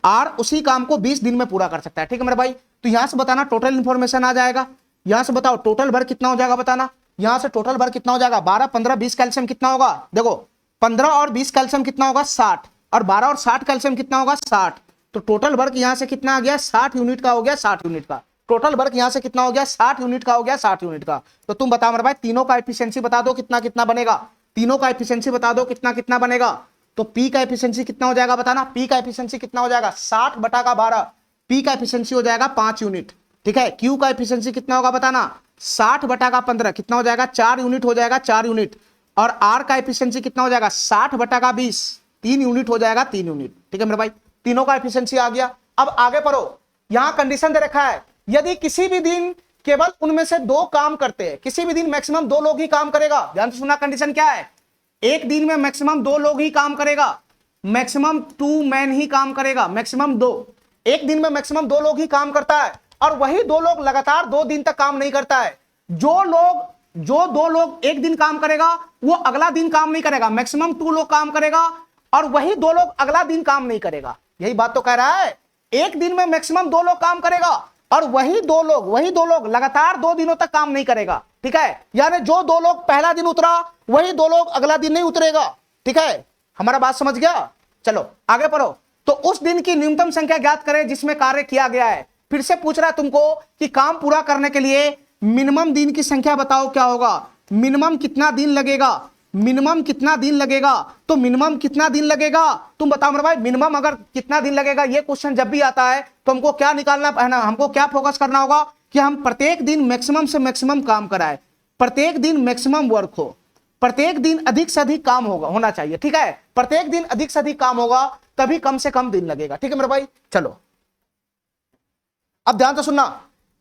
R उसी काम को 20 दिन में पूरा कर सकता है। ठीक है मेरे भाई, तो यहां से बताना टोटल इंफॉर्मेशन आ जाएगा। यहां से बताओ टोटल भर कितना हो जाएगा, बताना यहां से टोटल भर कितना हो जाएगा। 12 15 20 कैल्शियम कितना होगा, देखो 15 और 20 कैल्शियम कितना होगा 60, और 12 और 60 कैल्शियम कितना होगा 60। तो टोटल वर्क यहां से कितना आ गया 60 यूनिट का हो गया, 60 यूनिट का टोटल वर्क यहां से कितना हो गया 60 यूनिट का हो गया, 60 यूनिट का। तो तुम बताओ मेरे भाई तीनों का एफिशिएंसी बता दो कितना कितना बनेगा, तीनों का एफिशिएंसी बता दो कितना कितना बनेगा। तो P का एफिशिएंसी कितना हो जाएगा, बताना P का एफिशिएंसी कितना हो जाएगा 60 बटा का 12, P का एफिशिएंसी हो जाएगा 5 यूनिट। ठीक है, Q का एफिशिएंसी कितना होगा बताना 60 बटा का 15 कितना हो जाएगा 4 यूनिट हो जाएगा, 4 यूनिट। और R का एफिशिएंसी कितना हो जाएगा 60 बटा का 20 3 यूनिट हो जाएगा, 3 यूनिट। ठीक है मेरे भाई, तीनों का एफिशिएंसी आ गया। अब आगे पढ़ो, यहां कंडीशन दे रखा है यदि किसी भी दिन केवल उनमें से 2 काम करते हैं, किसी भी दिन मैक्सिमम 2 लोग ही काम करेगा। ध्यान से सुनना, कंडीशन क्या है, एक दिन में मैक्सिमम 2 लोग ही काम करेगा, मैक्सिमम 2 मैन ही काम करेगा, मैक्सिमम 2, एक दिन में मैक्सिमम 2 लोग ही काम करता है। और वही 2 लोग लगातार 2 दिन तक काम नहीं करता है। जो 2 लोग एक दिन काम करेगा वो अगला दिन काम नहीं करेगा, मैक्सिमम 2 लोग काम करेगा, और वही 2 लोग अगला दिन काम नहीं करेगा। यही बात तो कह रहा है, एक दिन में मैक्सिमम 2 लोग काम करेगा और वही दो लोग लगातार 2 दिनों तक काम नहीं करेगा। ठीक है, यानी जो 2 लोग पहला दिन उतरा वही 2 लोग अगला दिन नहीं उतरेगा। ठीक है, हमारा बात समझ गया। चलो आगे पढ़ो। तो उस दिन की न्यूनतम संख्या ज्ञात करें जिसमें कार्य किया गया है। फिर से पूछ रहा है तुमको कि काम पूरा करने के लिए मिनिमम दिन की संख्या बताओ क्या होगा, मिनिमम कितना दिन लगेगा, मिनिमम कितना दिन लगेगा। तो मिनिमम कितना दिन लगेगा तुम बताओ मेरे भाई, मिनिमम अगर कितना दिन लगेगा, ये क्वेश्चन जब भी आता है तो हमको क्या निकालना है ना, हमको क्या फोकस करना होगा कि हम प्रत्येक दिन मैक्सिमम से मैक्सिमम काम कराए, प्रत्येक दिन मैक्सिमम वर्क हो, प्रत्येक दिन अधिक से अधिक काम होना चाहिए। ठीक है, प्रत्येक दिन अधिक से अधिक काम होगा तभी कम से कम दिन लगेगा। ठीक है मेरे भाई, चलो अब ध्यान से सुनना,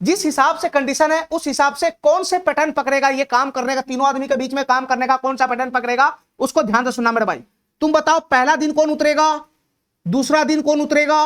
जिस हिसाब से कंडीशन है उस हिसाब से कौन से पैटर्न पकड़ेगा ये काम करने का, तीनों आदमी के बीच में काम करने का कौन सा पैटर्न पकड़ेगा उसको ध्यान से सुनना मेरे भाई। तुम बताओ पहला दिन कौन उतरेगा, दूसरा दिन कौन उतरेगा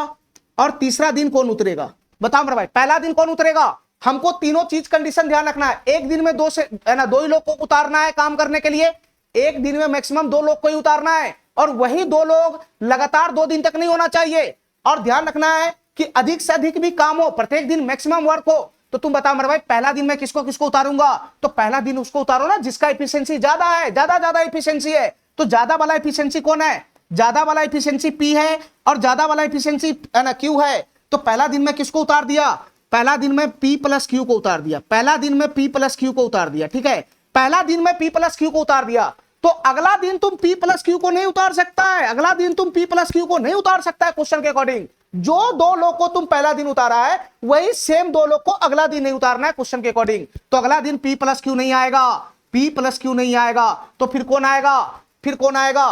और तीसरा दिन कौन उतरेगा, बताओ मेरे भाई पहला दिन कौन उतरेगा। हमको तीनों चीज कंडीशन ध्यान रखना है, एक दिन में 2 ही लोग को उतारना है काम करने के लिए, एक दिन में मैक्सिमम 2 लोग को ही उतारना है, और वही 2 लोग लगातार 2 दिन तक नहीं होना चाहिए। और ध्यान रखना है कि अधिक से अधिक भी काम हो, प्रत्येक दिन मैक्सिमम वर्क हो। तो तुम बताओ मेरे भाई पहला दिन मैं किसको किसको उतारूंगा, तो पहला दिन उसको उतारो ना जिसका एफिशिएंसी ज्यादा है, ज्यादा एफिशिएंसी है। तो ज्यादा वाला एफिशिएंसी कौन है, ज्यादा वाला एफिशिएंसी P है और ज्यादा वाला एफिशिएंसी Q है। तो पहला दिन में किसको उतार दिया, पहला दिन में P प्लस Q को उतार दिया, पहला दिन में P प्लस Q को उतार दिया। ठीक है, पहला दिन में P प्लस Q को उतार दिया, तो अगला दिन तुम P प्लस Q को नहीं उतार सकता है, अगला दिन तुम P प्लस Q को नहीं उतार सकता है। क्वेश्चन के अकॉर्डिंग जो 2 लोग को तुम पहला दिन उतारा है वही सेम 2 लोग को अगला दिन नहीं उतारना है क्वेश्चन के अकॉर्डिंग। तो अगला दिन P प्लस Q नहीं आएगा, P प्लस Q नहीं आएगा, तो फिर कौन आएगा, फिर कौन आएगा,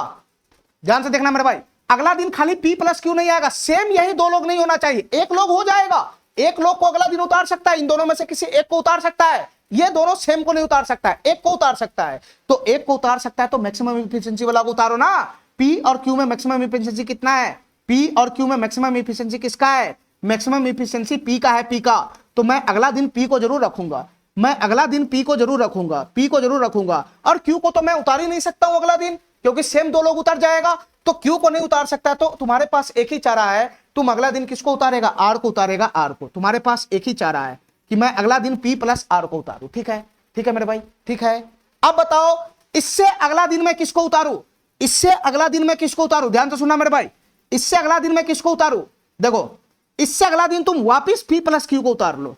ध्यान से देखना मेरे भाई। अगला दिन खाली P प्लस Q नहीं आएगा, सेम यही 2 लोग नहीं होना चाहिए, एक लोग हो जाएगा, एक लोग को अगला दिन उतार सकता है, इन दोनों में से किसी एक को उतार सकता है, ये दोनों सेम को नहीं उतार सकता है, एक को उतार सकता है। तो एक को उतार सकता है तो मैक्सिमम एफिशिएंसी वाला को उतारो ना। P और Q में मैक्सिमम एफिशिएंसी कितना है, P और Q में मैक्सिमम एफिशिएंसी किसका है, मैक्सिमम एफिशिएंसी P का है, P का। तो मैं अगला दिन P को जरूर रखूंगा, मैं अगला दिन P को जरूर रखूंगा, P को जरूर रखूंगा। और Q को तो मैं उतार ही नहीं सकता हूं अगला दिन, क्योंकि सेम 2 लोग उतर जाएगा। तो Q को नहीं उतार सकता, तो तुम्हारे पास एक ही चारा है, तुम अगला दिन किसको उतारेगा, R को उतारेगा, R को। तुम्हारे पास एक ही चारा है कि मैं अगला दिन P प्लस R को उतारू। ठीक है, ठीक है मेरे भाई, ठीक है। अब बताओ इससे अगला दिन मैं किसको उतारू, इससे अगला दिन मैं किसको उतारू, ध्यान से सुनना मेरे भाई, इससे अगला दिन मैं किसको उतारू। देखो इससे अगला दिन तुम वापिस P प्लस Q को उतार लो,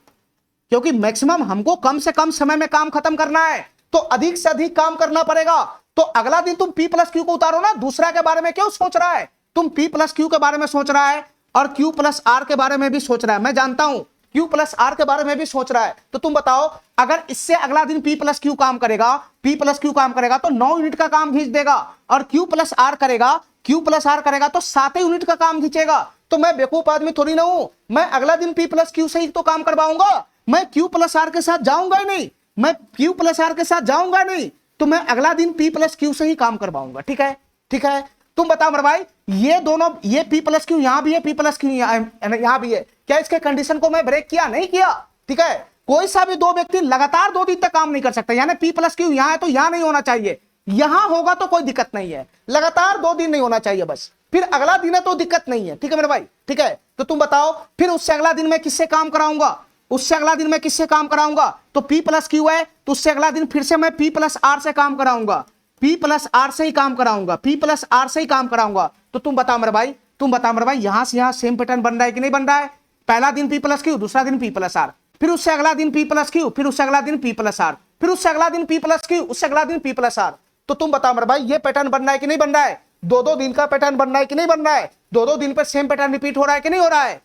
क्योंकि मैक्सिमम हमको कम से कम समय में काम खत्म करना है, तो अधिक से अधिक काम करना पड़ेगा। तो अगला दिन तुम P प्लस Q को उतारो ना, दूसरा के बारे में क्यों सोच रहा है, तुम P प्लस Q के बारे में सोच रहा है और Q प्लस R के बारे में भी सोच रहा है, मैं जानता हूं Q प्लस R के बारे में भी सोच रहा है। तो तुम बताओ अगर इससे अगला दिन P प्लस Q काम करेगा, P प्लस Q काम करेगा तो 9 यूनिट का काम खींच देगा, और Q प्लस R करेगा, Q प्लस R करेगा तो 7 यूनिट का काम खींचेगा। तो मैं बेवकूफ आदमी थोड़ी ना हूं, मैं अगला दिन P प्लस Q से ही तो काम करवाऊंगा, मैं Q प्लस R के साथ जाऊंगा ही नहीं, मैं Q प्लस R के साथ जाऊंगा नहीं, तो मैं अगला दिन P प्लस Q से ही काम करवाऊंगा। ठीक है, ठीक है। तुम बताओ मेरे भाई, ये दोनों, ये P प्लस क्यू यहां भी है, P प्लस क्यू यहां भी है, क्या इसके कंडीशन को मैं ब्रेक किया? नहीं किया। ठीक है, कोई सा भी दो व्यक्ति लगातार 2 दिन तक काम नहीं कर सकता, यानी P प्लस क्यू यहां है तो यहां नहीं होना चाहिए, यहां होगा तो कोई दिक्कत नहीं है, लगातार 2 दिन नहीं होना चाहिए बस, फिर अगला दिन है तो दिक्कत नहीं है। ठीक है मेरे भाई, ठीक है, तो तुम बताओ फिर उससे अगला दिन मैं किससे काम कराऊंगा? उससे अगला दिन मैं किससे काम कराऊंगा? तो P प्लस क्यू है, तो उससे अगला दिन फिर से मैं P प्लस आर से काम कराऊंगा, P प्लस आर से ही काम कराऊंगा, P प्लस आर से ही काम कराऊंगा। तो तुम बताओ मेरे भाई, तुम बताओ मेरे भाई, यहां से यहां सेम पैटर्न बन रहा है कि नहीं बन रहा है? पहला दिन P प्लस क्यू, दूसरा दिन P प्लस आर, फिर उससे अगला दिन P प्लस क्यू, फिर उससे अगला दिन P प्लस आर, फिर उससे अगला दिन P प्लस क्यू, उससे अगला दिन P प्लस आर। तो तुम बताओ मेरे भाई, ये पैटर्न बन रहा है कि नहीं बन रहा है? 2-2 दिन का पैटर्न बन रहा है कि नहीं बन रहा है? 2-2 दिन पर सेम पैटर्न रिपीट हो रहा है कि नहीं हो रहा है?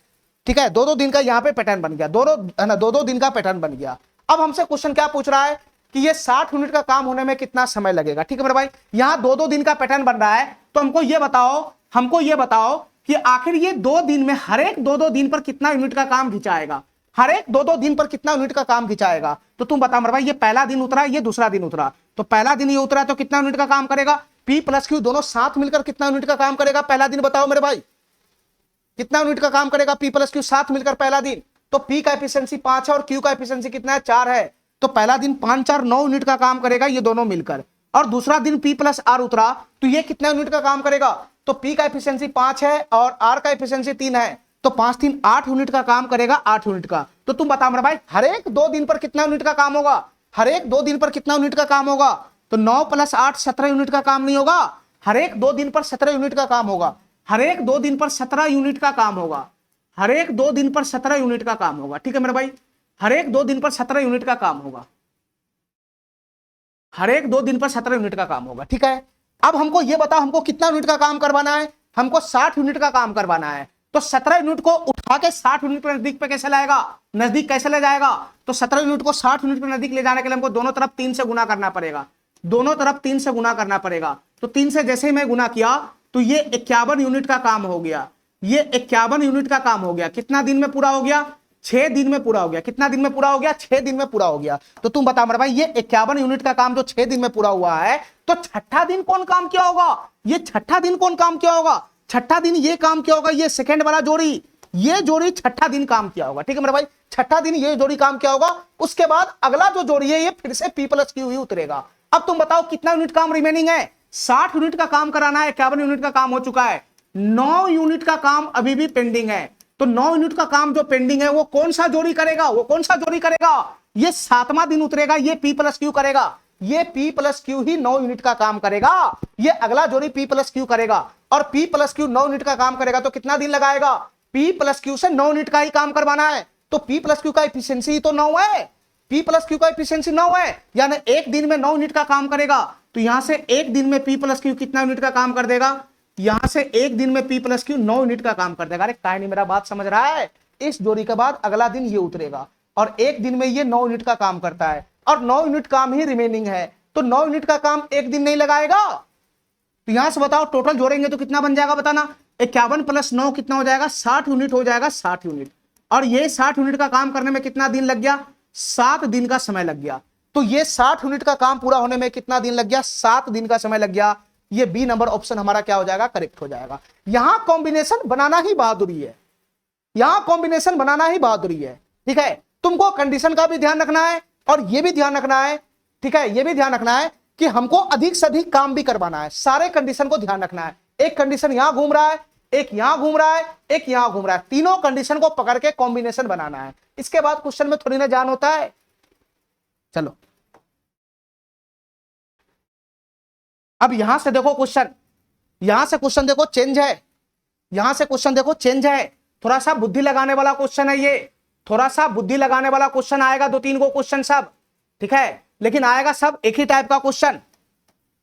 ठीक है, 2-2 दिन का यहाँ पे पैटर्न बन गया, 2-2 दिन का पैटर्न बन गया। अब हमसे क्वेश्चन क्या पूछ रहा है कि ये 60 यूनिट का काम होने में कितना समय लगेगा? ठीक है मेरे भाई, यहाँ 2-2 दिन का पैटर्न बन रहा है, तो हमको ये बताओ कि आखिर ये 2 दिन में हर एक 2-2 दिन पर कितना यूनिट का काम खिंचाएगा? हर एक 2-2 दिन पर कितना यूनिट का काम खिंचाएगा? तो तुम बताओ मेरे भाई, ये पहला दिन उतरा, ये दूसरा दिन उतरा, तो पहला दिन ये उतरा तो कितना यूनिट का काम करेगा? P प्लस क्यू दोनों साथ मिलकर कितना यूनिट का काम करेगा पहला दिन? बताओ मेरे भाई, कितना यूनिट का काम करेगा P प्लस क्यू साथ मिलकर पहला दिन? तो P का एफिशिएंसी 5 है और Q का एफिशिएंसी कितना है? 4 है, तो पहला दिन 5, 4, 9 यूनिट का काम करेगा ये दोनों मिलकर। और दूसरा दिन P प्लस आर उतरा तो ये कितना यूनिट का काम करेगा? तो P का एफिशिएंसी 5 है और R का एफिशिएंसी 3 है, तो 5 3 8 यूनिट का काम करेगा, 8 यूनिट का। तो तुम बताओ मेरे भाई, हर एक 2 दिन पर कितना यूनिट का काम होगा? हर एक 2 दिन पर कितना यूनिट का काम होगा? तो 9 + 8 17 यूनिट का काम नहीं होगा? हर एक 2 दिन पर 17 यूनिट का काम होगा, हर एक 2 दिन पर 17 यूनिट का काम होगा, हर एक 2 दिन पर 17 यूनिट का काम होगा। ठीक है मेरे भाई, हर एक 2 दिन पर 17 यूनिट का काम होगा, हर एक 2 दिन पर 17 यूनिट का काम होगा। ठीक है, अब हमको ये बताओ, हमको कितना यूनिट का काम करवाना है? हमको 60 यूनिट का काम करवाना है, तो 17 यूनिट को उठा के 60 यूनिट के नजदीक पे कैसे लाएगा? नजदीक कैसे ले जाएगा? तो 17 यूनिट को 60 यूनिट के नजदीक ले जाने के लिए हमको दोनों तरफ 3 से गुना करना पड़ेगा, दोनों तरफ 3 से गुना करना पड़ेगा। तो 3 से जैसे ही मैं गुना किया तो ये 51 यूनिट का काम हो गया, ये 51 यूनिट का काम हो गया। कितना दिन में पूरा हो गया? 6 दिन में पूरा हो गया। कितना दिन में पूरा हो गया? 6 दिन में पूरा हो गया। तो तुम बता मेरे भाई, ये 51 यूनिट का काम जो 6 दिन में पूरा हुआ है, तो छठा दिन कौन काम किया होगा? ये छठा दिन कौन काम किया होगा? छठा दिन ये काम किया होगा, ये सेकंड वाला जोड़ी, ये जोड़ी छठा दिन काम किया होगा। ठीक है मेरे भाई, छठा दिन ये जोड़ी काम किया होगा। उसके बाद अगला जो जोड़ी है ये फिर से P प्लस क्यू ही उतरेगा। अब तुम बताओ कितना यूनिट काम रिमेनिंग है? 60 यूनिट का काम कराना है, 51 यूनिट का काम हो चुका है, 9 यूनिट का काम अभी भी पेंडिंग है। तो 9 यूनिट का काम जो पेंडिंग है वो कौन सा जोड़ी करेगा? वो कौन सा जोड़ी करेगा? ये 7वां दिन उतरेगा, ये P प्लस क्यू करेगा, ये P प्लस क्यू ही 9 यूनिट का काम करेगा, ये अगला जोड़ी P प्लस क्यू करेगा। और P प्लस क्यू 9 यूनिट का काम करेगा तो कितना दिन लगाएगा? P प्लस क्यू से 9 यूनिट का ही काम करवाना है, तो P प्लस क्यू का एफिशिएंसी तो 9 है, P प्लस क्यू का एफिशिएंसी 9 है, यानी एक दिन में 9 यूनिट का काम करेगा। तो यहां से एक दिन में P प्लस क्यू कितना यूनिट का काम कर देगा? यहां से एक दिन में P प्लस क्यू 9 यूनिट का काम कर देगा। अरे काय नहीं मेरा बात समझ रहा है? इस जोड़ी के बाद अगला दिन ये उतरेगा और एक दिन में ये 9 यूनिट का काम करता है और 9 यूनिट काम ही रिमेनिंग है, तो 9 यूनिट का काम एक दिन नहीं लगाएगा। तो यहां से बताओ टोटल जोड़ेंगे तो कितना बन जाएगा बताना? 51 + 9 कितना हो जाएगा? 60 यूनिट हो जाएगा, 60 यूनिट। और ये 60 यूनिट का काम करने में कितना दिन लग गया? 7 दिन का समय लग गया। तो ये 60 यूनिट का काम पूरा होने में कितना दिन लग गया? 7 दिन का समय लग गया। ये बी नंबर ऑप्शन हमारा क्या हो जाएगा? करेक्ट हो जाएगा। यहां कॉम्बिनेशन बनाना ही बहादुरी है, यहां कॉम्बिनेशन बनाना ही बहादुरी है। ठीक है, तुमको कंडीशन का भी ध्यान रखना है और यह भी ध्यान रखना है, ठीक है, यह भी ध्यान रखना है कि हमको अधिक से अधिक काम भी करवाना है। सारे कंडीशन को ध्यान रखना है। एक कंडीशन यहां घूम रहा है, एक यहां घूम रहा है, एक यहां घूम रहा है, तीनों कंडीशन को पकड़ के कॉम्बिनेशन बनाना है। इसके बाद क्वेश्चन में थोड़ी ना जान होता है। चलो अब यहां से देखो क्वेश्चन, यहां से क्वेश्चन देखो चेंज है, यहां से क्वेश्चन देखो चेंज है, थोड़ा सा बुद्धि लगाने वाला क्वेश्चन है ये, थोड़ा सा बुद्धि लगाने वाला क्वेश्चन आएगा, 2-3 को क्वेश्चन सब, ठीक है, लेकिन आएगा सब एक ही टाइप का क्वेश्चन।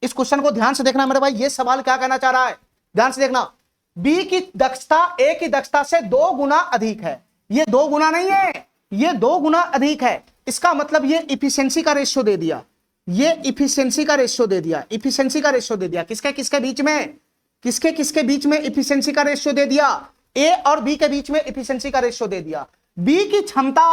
इस क्वेश्चन को ध्यान से देखना मेरे भाई, ये सवाल क्या कहना चाह रहा है, ध्यान से देखना। बी की दक्षता ए की दक्षता से 2 गुना अधिक है। ये 2 गुना नहीं है, ये 2 गुना अधिक है। इसका मतलब ये इफिशिएंसी का रेशियो दे दिया, ये इफिशिएंसी का रेशियो दे दिया, इफिशिएंसी का रेशियो दे दिया। किसके किसके बीच में? किसके किसके बीच में इफिशिएंसी का रेशियो दे दिया? ए और बी के बीच में इफिशिएंसी का रेशियो दे दिया। बी की क्षमता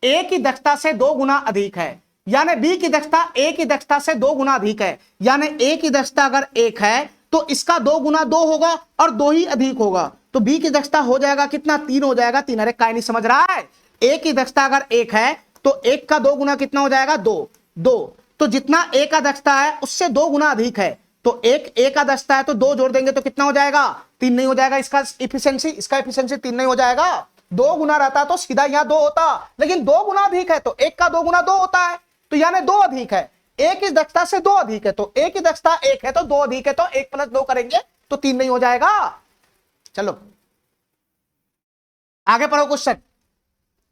ए की दक्षता से 2 गुना अधिक है, यानी बी की दक्षता ए की दक्षता से 2 गुना अधिक है, यानी ए की दक्षता अगर 1 है तो इसका 2 गुना 2 होगा और 2 ही अधिक होगा, तो बी की दक्षता हो जाएगा कितना, 3 हो जाएगा। 3, अरे काय नहीं समझ रहा है, ए की दक्षता अगर 1 है तो 1 का 2 गुना कितना हो जाएगा, 2। तो जितना ए का दक्षता है उससे 2 गुना अधिक है, तो एक ए का दक्षता है तो 2 जोड़ देंगे तो कितना हो जाएगा, 3 नहीं हो जाएगा। इसका इफिशिएंसी 3 नहीं हो जाएगा। 2 गुना रहता तो सीधा यहां 2 होता, लेकिन 2 गुना अधिक है तो 1 का 2 गुना 2 होता है, तो यानी 2 अधिक है। एक इस दक्षता से 2 अधिक है, तो एक की दक्षता 1 है तो 2 अधिक है, तो 1 + 2 करेंगे तो 3 नहीं हो जाएगा। चलो आगे पढ़ो क्वेश्चन,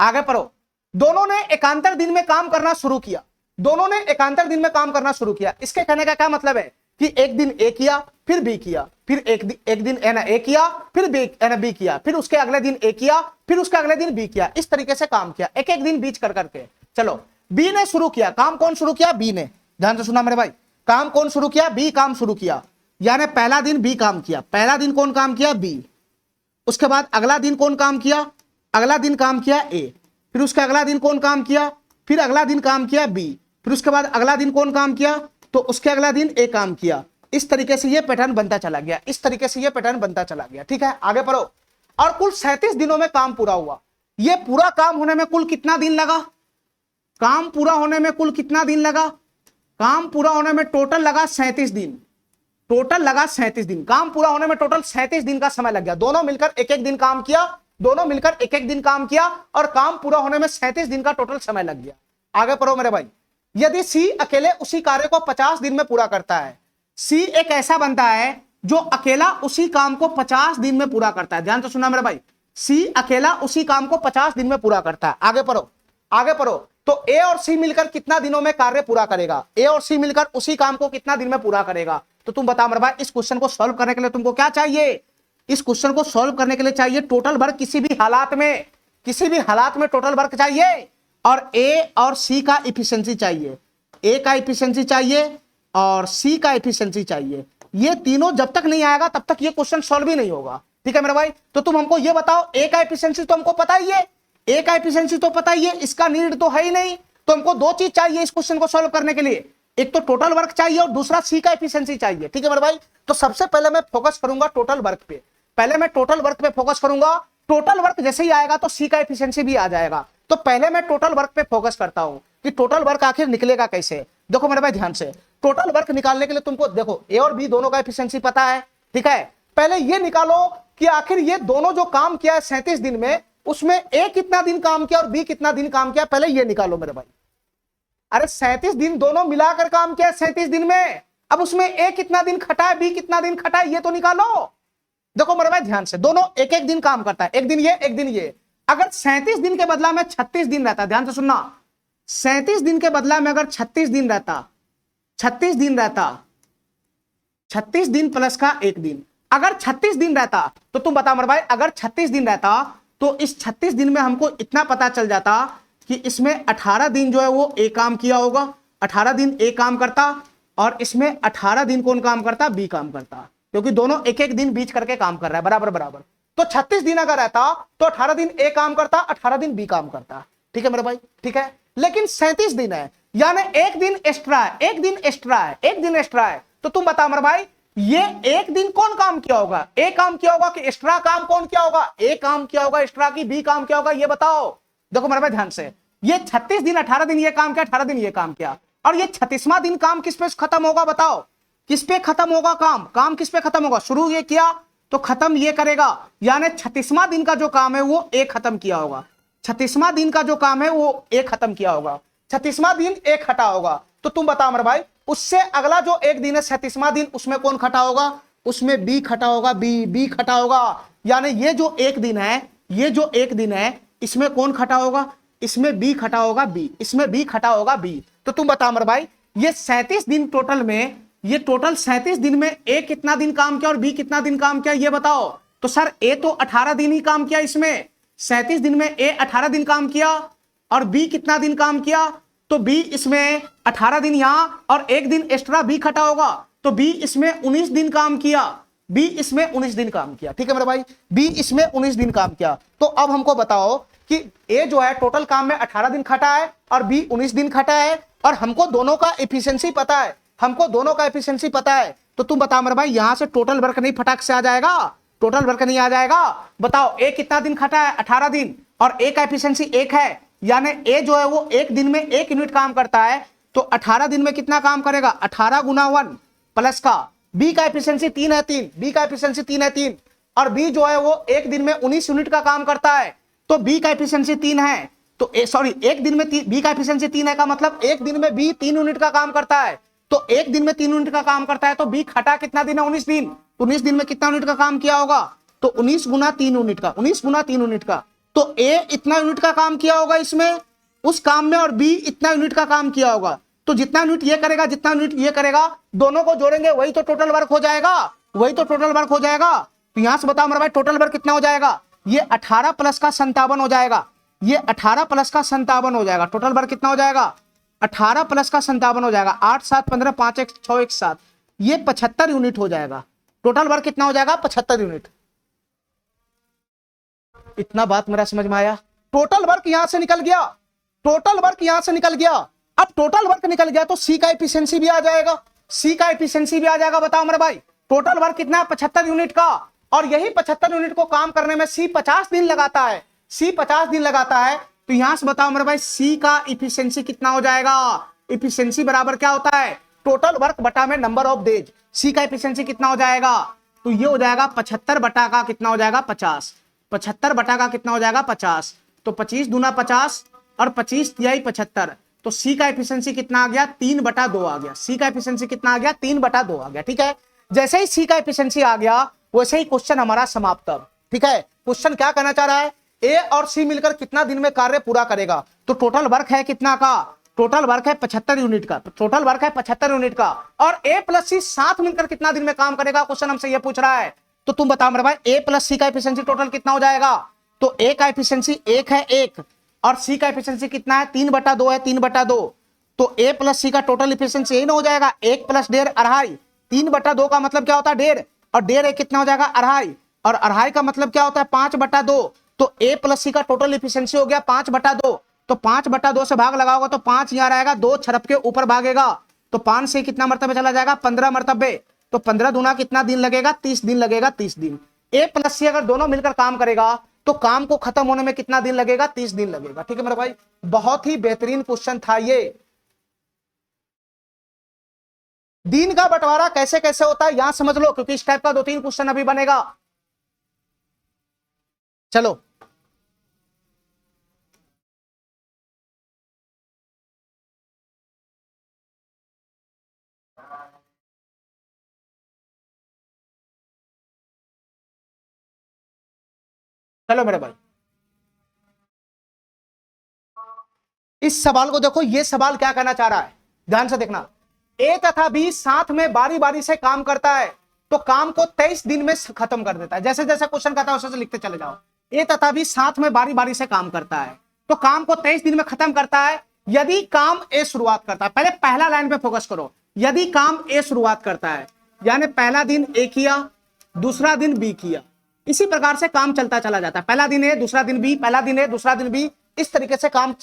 आगे पढ़ो। दोनों ने एकांतर दिन में काम करना शुरू किया, दोनों ने एकांतर दिन में काम करना शुरू किया। इसके कहने का क्या मतलब है कि एक दिन ए किया, फिर बी किया, फिर एक दिन ए किया, फिर बी किया, फिर उसके अगले दिन ए किया, फिर उसके अगले दिन बी किया। इस तरीके से काम किया, एक एक दिन बीच कर करके। चलो बी ने शुरू किया काम, कौन शुरू किया, बी ने। ध्यान से सुना मेरे भाई, काम कौन शुरू किया, बी काम शुरू किया। यानी पहला दिन बी काम किया, पहला दिन कौन काम किया, बी। उसके बाद अगला दिन कौन काम किया, अगला दिन काम किया ए, फिर उसका अगला दिन कौन काम किया, फिर अगला दिन काम किया बी, फिर उसके बाद अगला दिन कौन काम किया, तो उसके अगला दिन ए काम किया। इस तरीके से ये पैटर्न बनता चला गया, इस तरीके से ये पैटर्न बनता चला गया। ठीक है, आगे पढ़ो। और कुल 37 दिनों में काम पूरा हुआ। ये पूरा काम होने में कुल कितना दिन लगा, काम पूरा होने में कुल कितना दिन लगा, काम पूरा होने में टोटल लगा 37 दिन, टोटल लगा 37 दिन। काम पूरा होने में टोटल 37 दिन का समय लग गया। दोनों मिलकर एक एक दिन काम किया, दोनों मिलकर एक एक दिन काम किया और काम पूरा होने में 37 दिन का टोटल समय लग गया। आगे पढ़ो मेरे भाई। यदि सी अकेले उसी कार्य को 50 दिन में पूरा करता है, सी एक ऐसा बनता है जो अकेला उसी काम को 50 दिन में पूरा करता है। ध्यान से सुनना मेरे भाई, सी अकेला उसी काम को 50 दिन में पूरा करता है। आगे पढ़ो, आगे पढ़ो। तो ए और सी मिलकर कितना दिनों में कार्य पूरा करेगा, ए और सी मिलकर उसी काम को कितना दिन में पूरा करेगा। तो तुम बताओ मेरे भाई, इस क्वेश्चन को सॉल्व करने के लिए तुमको क्या चाहिए, इस क्वेश्चन को सॉल्व करने के लिए चाहिए टोटल वर्क। किसी भी हालात में, किसी भी हालात में टोटल वर्क चाहिए और ए और सी का इफिशिएंसी चाहिए, ए का इफिशिएंसी चाहिए और सी का इफिशिएंसी चाहिए। ये तीनों जब तक नहीं आएगा तब तक ये क्वेश्चन सॉल्व ही नहीं होगा। ठीक है मेरे भाई, तो तुम हमको ये बताओ, ए का इफिशिएंसी तो हमको पता ही है, ए का एफिशिएंसी तो पता ही है, इसका नीड तो है ही नहीं। तो हमको 2 चीज चाहिए इस क्वेश्चन को सॉल्व करने के लिए, एक तो टोटल वर्क चाहिए और दूसरा सी का एफिशिएंसी चाहिए। ठीक है मेरे भाई, तो सबसे पहले मैं फोकस करूंगा टोटल वर्क पे, पहले मैं टोटल वर्क पे फोकस करूंगा। टोटल वर्क जैसे ही आएगा तो सी का एफिशिएंसी भी आ जाएगा। तो पहले मैं टोटल वर्क पे फोकस करता हूं कि टोटल वर्क आखिर निकलेगा कैसे। देखो मेरे भाई ध्यान से, टोटल वर्क निकालने के लिए तुमको देखो ए और बी दोनों का एफिशिएंसी पता है। ठीक है, पहले ये निकालो कि आखिर ये दोनों जो काम किया है 37 दिन में, उसमें ए कितना दिन काम किया और बी कितना दिन काम किया, पहले ये निकालो मेरे भाई। अरे 37 दिन दोनों मिलाकर काम किया 37 दिन में, अब उसमें ए कितना दिन खटा है, बी कितना दिन खटा है, ये तो निकालो। देखो मेरे भाई ध्यान से, दोनों एक एक दिन काम करता है, एक दिन ये एक दिन ये। अगर 37 दिन के बदला में 36 दिन रहता, ध्यान से सुनना, 37 दिन के बदला में अगर 36 दिन रहता, 36 दिन रहता, 36 दिन प्लस का एक दिन, अगर 36 दिन रहता तो तुम बता मेरे भाई, अगर 36 दिन रहता तो इस 36 दिन में हमको इतना पता चल जाता कि इसमें 18 दिन जो है वो ए काम किया होगा, 18 दिन ए काम करता और इसमें 18 दिन कौन काम करता, बी काम करता, क्योंकि दोनों एक एक दिन बीच करके काम कर रहा है, बराबर बराबर। तो 36 दिन अगर रहता तो 18 दिन ए काम करता, 18 दिन बी काम करता। ठीक है मेरे भाई, ठीक है। लेकिन 37 दिन है, यानी एक दिन एक्स्ट्रा है, एक दिन एक्स्ट्रा है, एक दिन एक्स्ट्रा है। तो तुम बताओ मेरे भाई, ये एक दिन कौन काम किया होगा, ए काम किया होगा कि एक्स्ट्रा काम कौन किया होगा, ए काम किया होगा एक्स्ट्रा की बी काम किया होगा, ये बताओ। देखो मेरे भाई ध्यान से, ये 36 दिन 18 दिन ये काम किया, 18 दिन ये काम किया, और ये 36वां दिन काम किस पे खत्म होगा, बताओ किस पे खत्म होगा काम, काम किस पे खत्म होगा, शुरू ये किया तो खत्म ये करेगा, यानी 36वां दिन का जो काम है वो ए खत्म किया होगा, 36वां दिन का जो काम है वो ए खत्म किया होगा, 36वां दिन ए खटा होगा। तो तुम बताओ मेरे भाई, उससे अगला जो एक दिन है 37वां दिन, उसमें कौन खटा होगा, उसमें बी खटा होगा, बी खटा होगा। यानी ये जो एक दिन है, ये जो एक दिन है, इसमें कौन खटा होगा, इसमें बी खटा होगा, बी, इसमें बी खटा होगा, बी। तो तुम बताओ मेरे भाई, ये 37 दिन टोटल में, ये टोटल 37 दिन में ए कितना दिन काम किया और बी कितना दिन काम किया, ये बताओ। तो सर ए तो 18 दिन ही काम किया, इसमें 37 दिन में ए 18 दिन काम किया और बी कितना दिन काम किया, तो बी इसमें 18 दिन यहां और एक दिन एक्स्ट्रा बी खटा होगा, तो बी इसमें 19 दिन काम किया, बी इसमें 19 दिन काम किया। ठीक है मेरे भाई, बी इसमें 19 दिन काम किया। तो अब हमको बताओ कि ए जो है टोटल काम में 18 दिन खटा है और बी 19 दिन खटा है, और हमको दोनों का एफिशिएंसी पता है हमको दोनों का एफिशिएंसी पता है, तो तुम बताओ मेरे भाई यहां से टोटल वर्क नहीं फटाक से आ जाएगा, टोटल वर्क नहीं आ जाएगा। बताओ ए कितना दिन खटा है, 18 दिन, और ए का एफिशिएंसी 1 है, यानी ए जो है वो एक दिन में 1 यूनिट काम करता है, तो 18 दिन में कितना काम करेगा, 18 गुना 1 प्लस का बी का एफिशिएंसी 3 है, 3 बी का एफिशिएंसी 3 है, 3, और बी जो है वो एक दिन में 19 यूनिट का काम करता है, तो बी का एफिशिएंसी 3 है, तो सॉरी एक दिन में बी का एफिशिएंसी 3 है का मतलब एक दिन में बी 3 यूनिट का काम करता है, तो एक दिन में 3 यूनिट का काम करता है, तो बी खटा कितना दिन है, 19 दिन, 19 दिन में कितना यूनिट का काम किया होगा, तो 19 गुना 3 यूनिट का, 19 गुना 3 यूनिट का, तो ए इतना यूनिट का काम किया होगा इसमें उस काम में, और बी इतना यूनिट का काम किया होगा, तो जितना यूनिट ये करेगा जितना यूनिट ये करेगा दोनों को जोड़ेंगे वही तो टोटल वर्क हो जाएगा, वही तो टोटल वर्क हो जाएगा। तो यहां से बताओ मेरा भाई टोटल वर्क कितना हो जाएगा, ये 18 प्लस का 57 हो जाएगा, ये 18 प्लस का 57 हो जाएगा, टोटल वर्क कितना हो जाएगा, 18 प्लस का 57 हो जाएगा, 8 7 15 5 1 6 1 7, ये 75 यूनिट हो जाएगा, टोटल वर्क कितना हो जाएगा, 75 यूनिट। इतना बात मेरा समझ में आया, टोटल वर्क यहां से निकल गया, टोटल वर्क यहां से निकल गया, अब टोटल वर्क निकल गया तो सी का एफिशिएंसी भी आ जाएगा, सी का एफिशिएंसी भी आ जाएगा। बताओ मेरे भाई टोटल वर्क कितना है, 75 यूनिट का, और यही 75 यूनिट को काम करने में सी 50 दिन लगाता है, सी 50 दिन लगाता है, तो यहां से बताओ मेरे भाई सी का एफिशिएंसी कितना हो जाएगा, एफिशिएंसी बराबर क्या होता है, टोटल वर्क बटा में नंबर ऑफ डेज, सी का एफिशिएंसी कितना हो जाएगा, तो ये हो जाएगा 75 बटा का कितना हो जाएगा 50, 75 बटा का कितना हो जाएगा 50, तो 25 दूना 50 और 25 तिहाई 75, तो सी का एफिशिएंसी कितना आ गया 3/2 आ गया, सी का एफिशिएंसी कितना आ गया 3/2 आ गया। ठीक है, जैसे ही सी का एफिशिएंसी आ गया वैसे ही क्वेश्चन हमारा समाप्त। ठीक है, क्वेश्चन क्या कहना चाह रहा है, ए और सी मिलकर कितना दिन में कार्य पूरा करेगा, तो टोटल वर्क है कितना का, टोटल वर्क है 75 यूनिट का, तो टोटल वर्क है 75 यूनिट का, और ए प्लस सी साथ मिलकर कितना दिन में काम करेगा, क्वेश्चन हमसे ये पूछ रहा है। तो तुम बताओ मेरे भाई ए प्लस सी का एफिशिएंसी टोटल कितना हो जाएगा, तो ए का एफिशिएंसी 1 है 1, और सी का एफिशिएंसी कितना है 3/2 है 3/2, तो ए प्लस सी का टोटल एफिशिएंसी यही ना हो जाएगा 1 + 1.5 2.5, 3/2 का मतलब क्या होता है 1.5, और 1.5 कितना हो जाएगा 2.5, और 2.5 का मतलब क्या होता है 5/2, तो ए प्लस सी का टोटल एफिशिएंसी हो गया 5/2, तो 5/2 से भाग लगाओगे तो 5 यहाँ रहेगा, 2 छरप के ऊपर भागेगा, तो 5 से कितना मरतबे चला जाएगा 15 मरतबे, तो 15 दूना कितना दिन लगेगा 30 दिन लगेगा, 30 दिन। ए प्लस सी अगर दोनों मिलकर काम करेगा तो काम को खत्म होने में कितना दिन लगेगा 30 दिन लगेगा। ठीक है मेरे भाई, बहुत ही बेहतरीन क्वेश्चन था ये। दिन का बंटवारा कैसे कैसे होता है यहां समझ लो, क्योंकि इस टाइप का 2-3 क्वेश्चन अभी बनेगा। चलो चलो मेरे भाई, इस सवाल को देखो, ये सवाल क्या कहना चाह रहा है, ध्यान से देखना। ए तथा बी साथ में बारी बारी से काम करता है, तो काम को 23 दिन में खत्म कर देता है। जैसे जैसे क्वेश्चन कहता है वैसे लिखते चले जाओ। ए तथा बी साथ में बारी बारी से काम करता है, तो काम को 23 दिन में खत्म करता है यदि काम ए शुरुआत करता है। पहले पहला लाइन पे फोकस करो, यदि काम ए शुरुआत करता है, यानी पहला दिन ए किया, दूसरा दिन बी किया, इसी प्रकार से काम चलता चला जाता है। पहला दिन ए, दूसरा दिन बी, पहला दिन ए, दूसरा दिन बी, इस तरीके से काम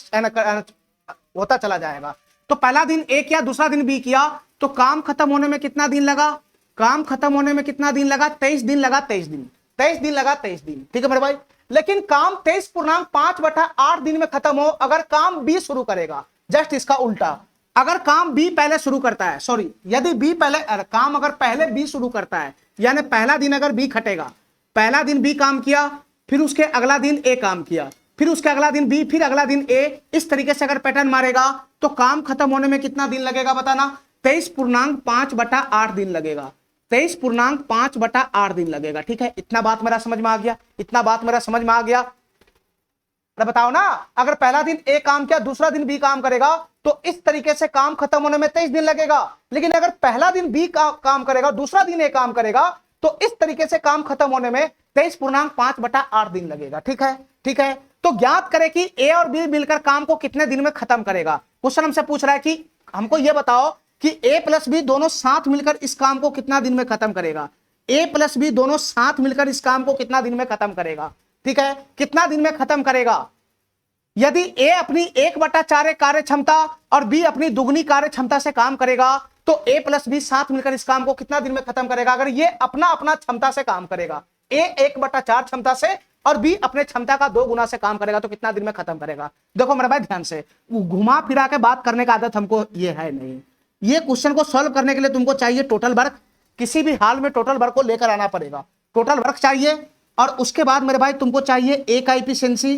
होता चला जाएगा। तो पहला दिन ए किया, दूसरा दिन बी किया, तो काम खत्म होने में कितना दिन लगा, काम खत्म होने में कितना दिन लगा 23 दिन लगा, 23 दिन, 23 दिन लगा, 23 दिन। ठीक है मेरे भाई, लेकिन काम 23.5/8 दिन में खत्म हो अगर काम बी शुरू करेगा। जस्ट इसका उल्टा, अगर काम बी पहले शुरू करता है, सॉरी यदि बी पहले काम अगर पहले बी शुरू करता है, यानी पहला दिन अगर बी खटेगा, पहला दिन बी काम किया, फिर उसके अगला दिन ए काम किया, फिर उसके अगला दिन बी, फिर अगला दिन ए, इस तरीके से अगर पैटर्न मारेगा तो काम खत्म होने में कितना दिन लगेगा बताना, 23.5/8 दिन लगेगा, 23.5/8 दिन लगेगा। ठीक है, इतना बात मेरा समझ में आ गया, इतना बात मेरा समझ में आ गया। अरे बताओ ना, अगर पहला दिन ए काम किया, दूसरा दिन बी काम करेगा, तो इस तरीके से काम खत्म होने में 23 दिन लगेगा। लेकिन अगर पहला दिन बी काम करेगा, दूसरा दिन ए काम करेगा, तो इस तरीके से काम खत्म होने में 23.5/8 दिन लगेगा। ठीक है, ठीक है, तो ज्ञात करें कि ए और बी मिलकर काम को कितने दिन में खत्म करेगा। क्वेश्चन हमसे पूछ रहा है कि हमको यह बताओ कि ए प्लस बी दोनों साथ मिलकर इस काम को कितना दिन में खत्म करेगा। ए प्लस बी दोनों साथ मिलकर इस काम को कितना दिन में खत्म करेगा। ठीक है, कितना दिन में खत्म करेगा, यदि ए अपनी 1/4 कार्य क्षमता और बी अपनी दुगनी कार्य क्षमता से काम करेगा तो ए प्लस बी साथ मिलकर इस काम को कितना दिन में खत्म करेगा? अगर ये अपना अपना क्षमता से काम करेगा, ए 1/4 क्षमता से और बी अपने क्षमता का 2 गुना से काम करेगा तो कितना दिन में खत्म करेगा? देखो मेरे भाई ध्यान से, घुमा फिरा के बात करने का आदत हमको ये है नहीं। ये क्वेश्चन को सॉल्व करने के लिए तुमको चाहिए टोटल वर्क, किसी भी हाल में टोटल वर्क को लेकर आना पड़ेगा। टोटल वर्क चाहिए और उसके बाद मेरे भाई तुमको चाहिए ए का एफिशिएंसी,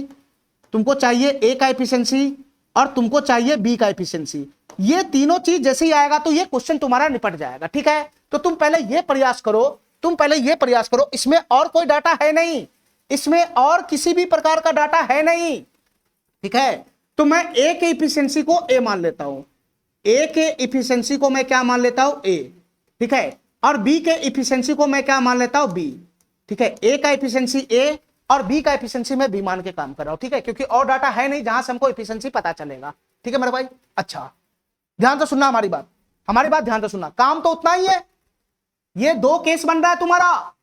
तुमको चाहिए ए का एफिशिएंसी और तुमको चाहिए बी का एफिशिएंसी। ये तीनों चीज जैसे ही आएगा तो ये क्वेश्चन तुम्हारा निपट जाएगा। ठीक है, तो तुम पहले ये प्रयास करो, इसमें और कोई डाटा है नहीं, इसमें और किसी भी प्रकार का डाटा है नहीं। ठीक है, तो मैं ए के इफिशिएंसी को ए मान लेता हूं, ए के इफिशिएंसी को मैं क्या मान लेता हूं? ए। ठीक है, और बी के इफिशिएंसी को मैं क्या मान लेता हूं? बी। ठीक है, ए का इफिशिएंसी ए और बी का एफिशिएंसी में बी मान के काम कर रहा हूं। ठीक है, क्योंकि और डाटा है नहीं जहां से हमको एफिशिएंसी पता चलेगा। ठीक है मेरे भाई, अच्छा ध्यान से सुनना हमारी बात ध्यान से सुनना। काम तो उतना ही है, ये 2 केस बन रहा है तुम्हारा,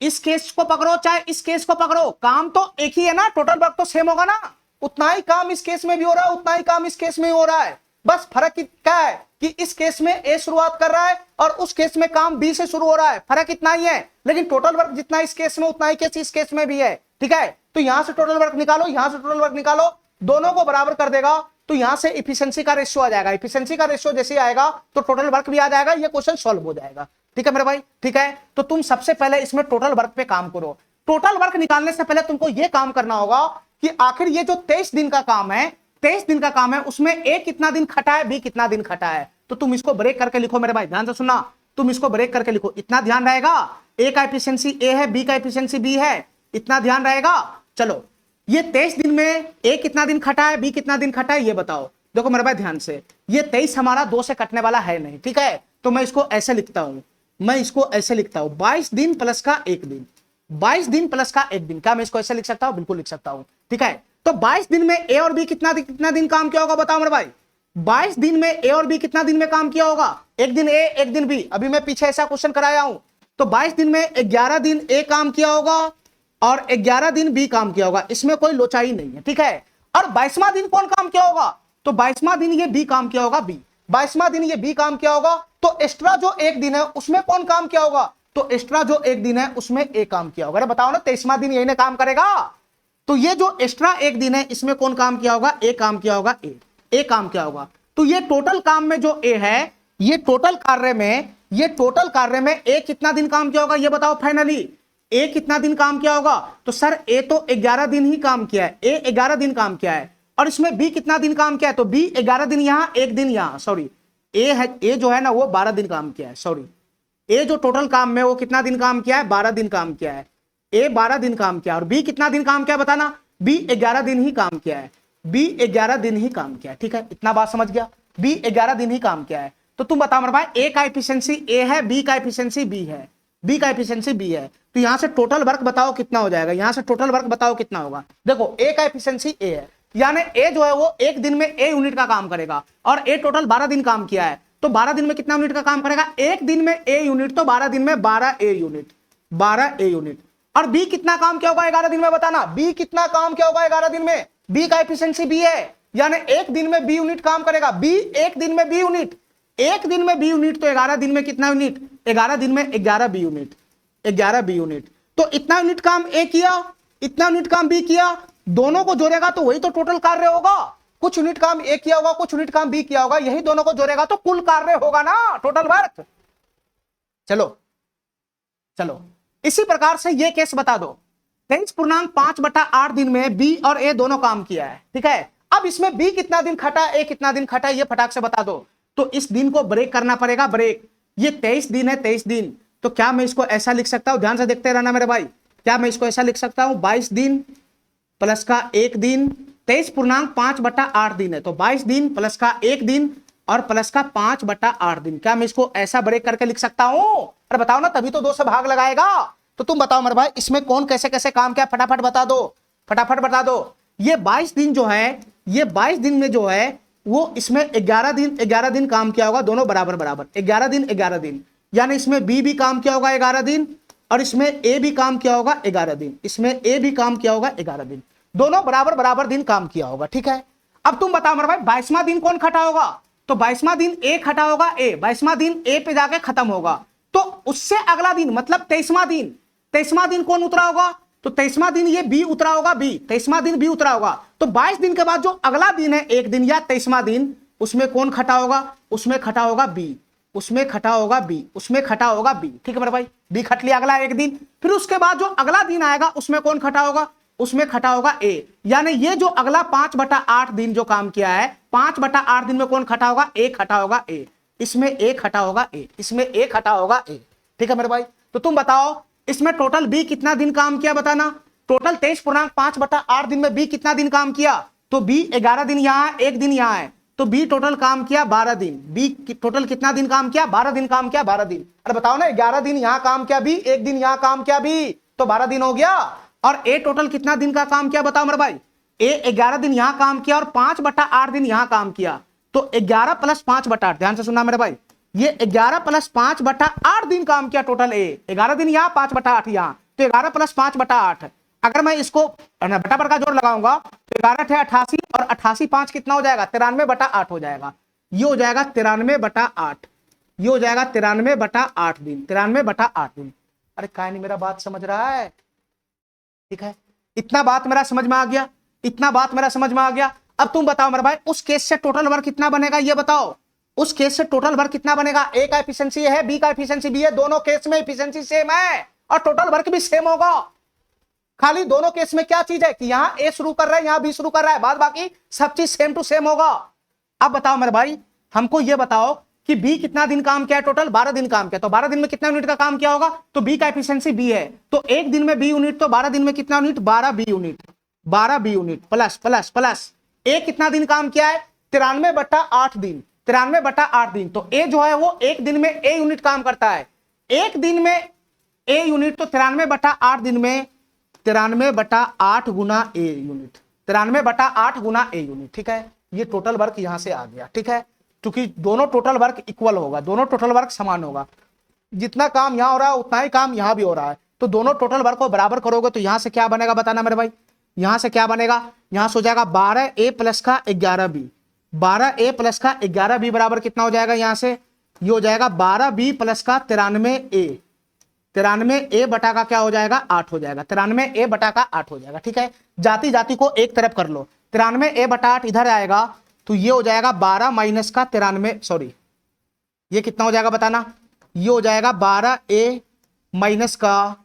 इस केस को पकड़ो चाहे इस केस को पकड़ो, काम तो एक ही है ना, टोटल वर्क तो सेम होगा ना। उतना ही काम इस केस में भी हो रहा है, उतना ही काम इस केस में हो रहा है। बस फर्क क्या है कि इस केस में ए शुरुआत कर रहा है और उस केस में काम बी से शुरू हो रहा है, फर्क इतना ही है। लेकिन टोटल वर्क जितना इस केस में उतना ही केस इस केस में भी है। ठीक है, तो यहां से टोटल वर्क निकालो, यहां से टोटल वर्क निकालो, दोनों को बराबर कर देगा तो यहां से इफिशिएंसी का रेशियो आ जाएगा। इफिशिएंसी का रेशियो जैसे आएगा तो टोटल वर्क भी आ जाएगा, ये क्वेश्चन सॉल्व हो जाएगा। ठीक है मेरे भाई, ठीक है, तो तुम सबसे पहले इसमें टोटल वर्क पे काम करो। टोटल वर्क निकालने से पहले तुमको यह काम करना होगा कि आखिर ये जो 23 दिन का काम है, 23 दिन का काम है, उसमें ए कितना दिन खटा है, बी कितना दिन खटा है। तो तुम इसको ब्रेक करके लिखो मेरे भाई, ध्यान से सुनना, तुम इसको ब्रेक करके लिखो। इतना ध्यान रहेगा, ए का एफिशिएंसी ए है, बी का एफिशिएंसी बी है, इतना ध्यान रहेगा। चलो, ये 23 दिन में ए कितना दिन खटा है, बी कितना दिन खटा है, ये बताओ। देखो मेरे भाई ध्यान से, ये 23 हमारा 2 से कटने वाला है नहीं। ठीक है, तो मैं इसको ऐसे लिखता हूं, 22 दिन प्लस का 1 दिन, 22 दिन प्लस का 1 दिन। क्या मैं इसको ऐसे लिख सकता हूं? बिल्कुल लिख सकता हूं। ठीक है, तो 22 दिन में ए और बी कितना दिन काम किया होगा बताओ मेरे भाई? 22 दिन में ए और बी कितना दिन में काम किया होगा? 1 दिन ए 1 दिन बी। अभी मैं पीछे ऐसा क्वेश्चन कराया हूं, तो 22 दिन में 11 दिन ए काम किया होगा और 11 दिन बी काम किया होगा, इसमें कोई लोचाई नहीं है। ठीक है, और 22वां दिन कौन काम किया होगा? तो 22वां दिन ये बी काम किया होगा, बी। 22वां दिन ये बी काम किया होगा, तो एक्स्ट्रा जो 1 दिन है उसमें कौन काम किया होगा? तो एक्स्ट्रा जो 1 दिन है उसमें ए काम किया होगा। अरे बताओ ना, 23वां दिन यही ने काम करेगा, तो ये जो एक्स्ट्रा 1 दिन है इसमें कौन काम किया होगा? ए काम किया होगा, ए काम किया होगा। तो ये टोटल काम में जो ए है, ये टोटल कार्य में ए कितना दिन काम किया होगा ये बताओ फाइनली। ए कितना दिन काम किया होगा? तो सर ए तो 11 दिन ही काम किया है, ए 11 दिन काम किया है। और इसमें बी कितना दिन काम किया है? तो बी 11 दिन यहां 1 दिन यहां, सॉरी ए जो है ना वो 12 दिन काम किया है, सॉरी ए जो टोटल काम में वो कितना दिन काम किया है? 12 दिन काम किया है। ए 12 दिन काम किया और बी कितना दिन काम किया बताना? बी 11 दिन ही काम किया है, बी 11 दिन ही काम किया है। ठीक है, इतना बात समझ गया, बी 11 दिन ही काम किया है। तो तुम बताओ मेरे भाई, ए का एफिशिएंसी ए है, बी का एफिशिएंसी बी है, बी का एफिशिएंसी बी है, तो यहां से टोटल वर्क बताओ कितना हो जाएगा? यहां से टोटल वर्क बताओ कितना होगा? देखो ए का एफिशिएंसी ए है, यानी ए जो है वो 1 दिन में ए यूनिट का काम करेगा और ए टोटल 12 दिन काम किया है, तो 12 दिन में कितना यूनिट का काम करेगा? 1 दिन में ए यूनिट, तो 12 दिन में 12 ए यूनिट, 12 ए यूनिट। और बी कितना काम किया होगा 11 दिन में बताना? बी कितना काम किया होगा 11 दिन में? बी का एफिशिएंसी बी है, यानी 1 दिन में बी यूनिट काम करेगा। बी 1 दिन में बी यूनिट, 1 दिन में बी यूनिट, तो 11 दिन में कितना यूनिट? 11 दिन में 11 बी यूनिट, 11 बी यूनिट। तो इतना यूनिट काम ए किया, इतना यूनिट काम बी किया, दोनों को जोड़ेगा तो वही तो टोटल कार्य होगा। कुछ यूनिट काम ए किया होगा, कुछ यूनिट काम बी किया होगा, यही दोनों को जोड़ेगा तो कुल कार्य होगा ना, टोटल वर्क। चलो चलो, इसी प्रकार से ये केस बता दो, 23.5/8 दिन में बी और ए दोनों काम किया है। ठीक है, अब इसमें बी कितना दिन खटा, ए कितना दिन खटा, ये फटाक से बता दो। तो इस दिन को ब्रेक करना पड़ेगा, ब्रेक। ये 23 दिन है, 23 दिन, तो क्या मैं इसको ऐसा लिख सकता हूं? ध्यान से देखते रहना मेरे भाई, क्या मैं इसको ऐसा लिख सकता हूं? 22 दिन प्लस का 1 दिन, 23.5/8 दिन है, तो 22 दिन प्लस का 1 दिन और प्लस का 5/8 दिन। क्या मैं इसको ऐसा ब्रेक करके लिख सकता हूं? अरे बताओ ना, तभी तो 2 से भाग लगाएगा। तो तुम बताओ मेरे भाई, इसमें कौन कैसे कैसे काम किया, फटाफट बता दो, फटाफट बता दो। ये 22 दिन जो है, ये 22 दिन में जो है वो इसमें 11 दिन काम किया होगा, दोनों बराबर बराबर, 11 दिन, यानी इसमें बी भी काम किया होगा 11 दिन और इसमें ए भी काम किया होगा 11 दिन, इसमें ए भी काम किया होगा 11 दिन। दोनों बराबर बराबर दिन काम किया होगा, ठीक है। अब तुम बताओ मेरे भाई 22वां दिन कौन खटा होगा, तो 22वां दिन ए खटा होगा, ए 22वां दिन ए पे जाके खत्म होगा, तो उससे अगला दिन मतलब 23वां दिन कौन उतरा होगा, तो 23वां दिन ये बी उतरा होगा, बी 23वां दिन बी उतरा होगा। तो 22 दिन के बाद जो अगला दिन है एक दिन या 23वां दिन, उसमें कौन खटा होगा, उसमें खटा होगा बी, उसमें खटा होगा बी, उसमें खटा होगा बी, ठीक है मेरे भाई। बी खट लिया अगला एक दिन, फिर उसके बाद जो अगला दिन आएगा उसमें कौन खटा होगा, उसमें खटा होगा ए। यानी ये जो अगला 5/8 दिन जो काम किया है, 5/8 दिन में कौन खटा होगा, ए खटा होगा ए, इसमें ए खटा होगा ए, इसमें ए खटा होगा ए, ठीक है मेरे भाई। तो तुम बताओ इसमें टोटल बी कितना दिन काम किया बताना। टोटल 23.5/8 दिन में बी कितना दिन काम किया, तो बी 11 दिन यहां है, एक दिन यहां है, तो बी टोटल काम किया 12 दिन। बी टोटल कितना दिन काम किया, 12 दिन काम किया, 12 दिन। अरे बताओ ना, 11 दिन यहां काम किया बी, एक दिन यहां काम किया बी, तो 12 दिन हो गया। और ए टोटल कितना दिन का काम किया बताओ मेरे भाई, ए 11 दिन यहां काम किया और 5/8 दिन यहां काम किया, तो 11 + 5/8, ध्यान से सुनना मेरे भाई, ये 11 + 5/8 दिन काम किया टोटल ए। 11 दिन यहां, 5/8 यहां, तो 11 + 5/8। अगर मैं इसको बटा पर का जोड़ लगाऊंगा तो 11 × 88 और 88 5 कितना हो जाएगा, 93/8 हो जाएगा। ये हो जाएगा 93/8, ये हो जाएगा 93/8 दिन, 93/8 दिन। अरे काय नहीं मेरा बात समझ रहा है, ठीक है। इतना बात मेरा समझ में आ गया, इतना बात मेरा समझ में आ गया। अब तुम बताओ मेरे भाई उस केस से टोटल वर्क कितना बनेगा, ये बताओ उस केस से टोटल वर्क कितना बनेगा। ए का एफिशिएंसी है, बी का एफिशिएंसी बी है, दोनों केस में एफिशिएंसी सेम है और टोटल वर्क भी सेम होगा। खाली दोनों केस में क्या चीज है कि यहां ए शुरू कर रहा है, यहां बी शुरू कर रहा है, बाद बाकी सब चीज सेम टू सेम होगा। अब बताओ मेरे भाई, हमको ये बताओ कि बी कितना दिन काम किया, टोटल 12 दिन काम किया, तो 12 दिन में कितना यूनिट का काम किया होगा, तो बी का एफिशिएंसी बी है, तो एक दिन में बी यूनिट, तो 12 दिन में कितना unit, 12 B unit, 12 B unit plus plus plus ए कितना दिन काम किया है, 93/8 दिन, 93/8 दिन। तो ए जो है वो एक दिन में ए यूनिट काम करता है, एक दिन में ए यूनिट, तो 93/8 दिन में 93/8 गुना a unit, 93/8 Guna a unit, ठीक है। ये टोटल वर्क यहां से आ गया, ठीक है, क्योंकि दोनों टोटल वर्क इक्वल होगा, दोनों टोटल वर्क समान होगा, जितना काम यहां हो रहा है उतना ही काम यहां भी हो रहा है, तो दोनों टोटल वर्क को बराबर करोगे तो यहां से क्या बनेगा बताना मेरे भाई, यहां से क्या बनेगा, यहां से हो जाएगा 12a प्लस का 11b, 12a प्लस का 11b बराबर कितना हो जाएगा, यहां से ये हो जाएगा 12b प्लस का 93a, 93a बटा का क्या हो जाएगा, 8 हो जाएगा, 93a बटा का 8 हो जाएगा, ठीक है। जाति जाति को एक तरफ कर लो, 93a बटा 8 इधर आएगा तो ये हो जाएगा 12 माइनस का 93, सॉरी ये कितना हो जाएगा बताना, ये हो जाएगा 12a माइनस का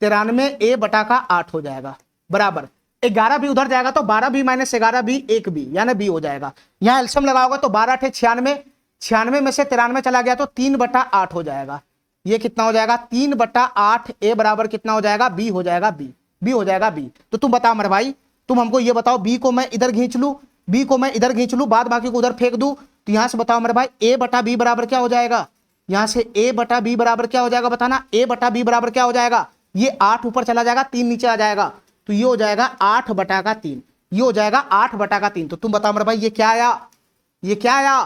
93a बटा का 8 हो जाएगा, बराबर 11 भी उधर जाएगा तो 12 भी माइनस 11 भी 1 भी, यानी बी हो जाएगा। यहां एलसीएम लगाओगे तो 12 × 96, 96 में से 93 चला गया तो 3/8 हो जाएगा, ये कितना हो जाएगा 3/8, ए बराबर कितना हो जाएगा, बी हो जाएगा, बी हो जाएगा बी। तो तुम बताओ मेरे भाई, तुम हमको ये बताओ, बी को मैं इधर खींच लूं, बी को मैं इधर खींच लूं, बाद बाकी को उधर फेंक दूं, तो यहां से बताओ मेरे भाई ए बटा बी बराबर क्या हो जाएगा, यहां से ए बटा बी बराबर क्या हो जाएगा बताना, ए बटा बी बराबर क्या हो जाएगा, ये 8 ऊपर चला जाएगा, 3 नीचे आ जाएगा, तो ये हो जाएगा 8 बटा का 3, ये हो जाएगा 8 बटा का 3। तो तुम बताओ मेरे भाई ये क्या आया, ये क्या आया,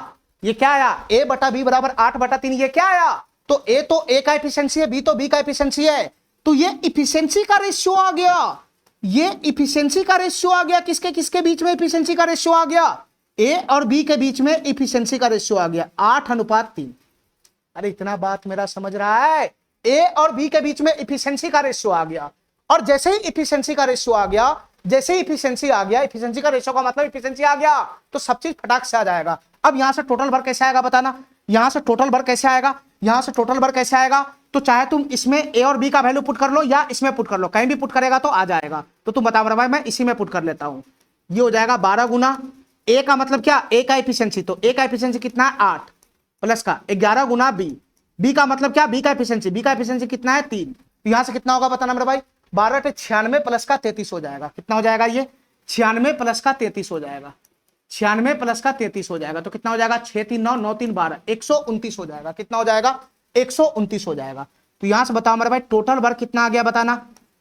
ये क्या आया, ए बटा बी बराबर 8/3, ये क्या आया, तो ए का एफिशिएंसी है, बी तो बी का एफिशिएंसी है, तो ये इफिशिएंसी का रेशियो आ गया, ये इफिशिएंसी का रेशियो आ गया, किसके किसके बीच में इफिशिएंसी का रेशियो आ गया, ए और बी के बीच में इफिशिएंसी का रेशियो आ गया 8:3। अरे इतना बात मेरा समझ रहा है, ए और बी के बीच में इफिशिएंसी का रेशियो आ गया, और जैसे ही इफिशिएंसी का रेशियो आ गया, जैसे ही इफिशिएंसी आ गया, इफिशिएंसी का रेशियो का मतलब इफिशिएंसी आ गया, तो सब चीज फटाक से आ जाएगा। अब यहां से टोटल वर्क कैसे आएगा बताना, यहां से टोटल वर्क कैसे आएगा, यहां से टोटल वर्क कैसे आएगा, तो चाहे तुम इसमें ए और बी का वैल्यू पुट कर लो या इसमें पुट कर लो, कहीं भी पुट करेगा तो आ जाएगा। तो तुम बताओ भाई, मैं इसी में पुट कर लेता हूं, ये हो जाएगा 12 गुना ए का मतलब क्या, ए का एफिशिएंसी, तो ए का एफिशिएंसी कितना है 8 प्लस का 11 गुना बी, बी का मतलब क्या, बी का एफिशिएंसी, बी का एफिशिएंसी कितना है 3, तो यहां से कितना होगा बताना मेरे भाई, 12 × 96 प्लस का 33 हो जाएगा, कितना हो जाएगा ये 96 प्लस का 33 हो जाएगा, 96 प्लस का 33 हो जाएगा, तो कितना हो जाएगा 6 3 9 9 3 12, 129 हो जाएगा, कितना हो जाएगा 129 हो जाएगा। तो यहां से बताओ मेरे भाई टोटल वर्क कितना आ गया बताना,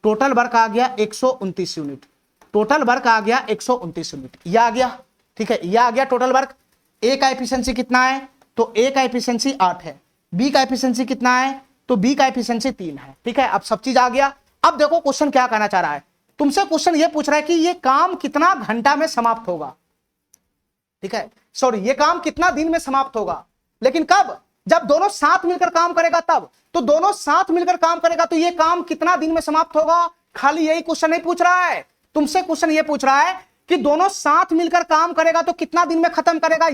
टोटल वर्क आ गया 129 यूनिट, टोटल वर्क आ गया 129 यूनिट, यह आ गया, ठीक है, यह आ गया टोटल वर्क। ए का एफिशिएंसी कितना है, तो ए का एफिशिएंसी 8 है, बी का एफिशिएंसी कितना है, तो बी का एफिशिएंसी 3 है, ठीक है। अब सब चीज आ गया। अब देखो क्वेश्चन क्या कहना चाह रहा है तुमसे क्वेश्चन ये पूछ रहा है कि ये काम कितना घंटा में समाप्त होगा, ठीक है, सॉरी, ये काम कितना दिन में समाप्त होगा, लेकिन कब, जब दोनों साथ मिलकर काम करेगा तब। तो दोनों साथ मिलकर काम करेगा तो ये काम कितना दिन में समाप्त होगा, खाली यही क्वेश्चन नहीं पूछ रहा है, तुमसे क्वेश्चन ये पूछ रहा है कि दोनों साथ मिलकर काम करेगा तो कितना दिन में खत्म करेगा।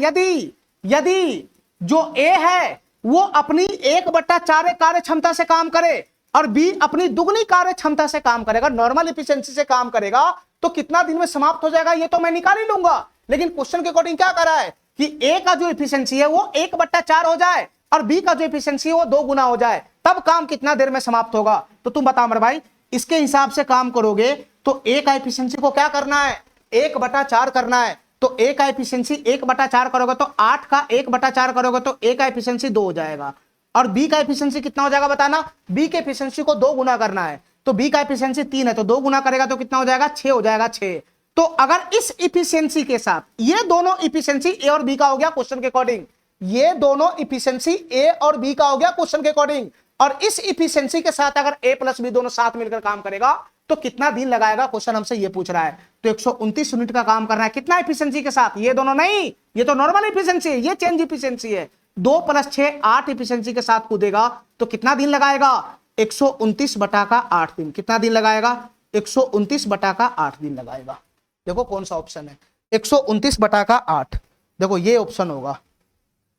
यदि जो ए है वो अपनी 1/4 कार्य क्षमता से काम करे और बी अपनी दुगनी कार्य क्षमता से काम करेगा, नॉर्मल एफिशिएंसी से काम करेगा, तो कितना दिन में समाप्त हो जाएगा ये तो मैं निकाल ही लूंगा। लेकिन क्वेश्चन के अकॉर्डिंग क्या कर रहा है कि ए का जो एफिशिएंसी है वो 1/4 हो जाए और बी का जो एफिशिएंसी है वो 2 गुना हो जाए, तब काम कितना देर में समाप्त होगा। तो तुम बताओ मेरे भाई, इसके हिसाब से काम करोगे तो ए का एफिशिएंसी को क्या करना है, 1/4 करना है। तो ए का एफिशिएंसी 1/4 करोगे तो 8 का 1/4 करोगे तो ए का एफिशिएंसी 2 हो जाएगा। और बी का एफिशिएंसी कितना हो जाएगा बताना, बी के एफिशिएंसी को 2 गुना करना है, तो बी का एफिशिएंसी 3 है तो 2 गुना करेगा तो कितना हो जाएगा, 6 हो जाएगा, 6। तो अगर इस एफिशिएंसी के साथ ये दोनों एफिशिएंसी ए और बी का हो गया क्वेश्चन के अकॉर्डिंग, ये दोनों एफिशिएंसी ए और बी का हो गया क्वेश्चन के अकॉर्डिंग, और इस एफिशिएंसी के साथ अगर ए प्लस बी दोनों साथ मिलकर काम करेगा तो कितना दिन लगाएगा, क्वेश्चन हमसे ये पूछ रहा है। तो 129 यूनिट का काम करना है, कितना एफिशिएंसी के साथ, ये दोनों नहीं, ये तो नॉर्मल एफिशिएंसी है, ये चेंज एफिशिएंसी है। 2 + 6 8 एफिशिएंसी के साथ कूदेगा तो कितना दिन लगाएगा, 129/8 दिन। कितना दिन लगाएगा, 129/8 दिन लगाएगा। देखो कौन सा ऑप्शन है, 129/8, देखो ये ऑप्शन होगा।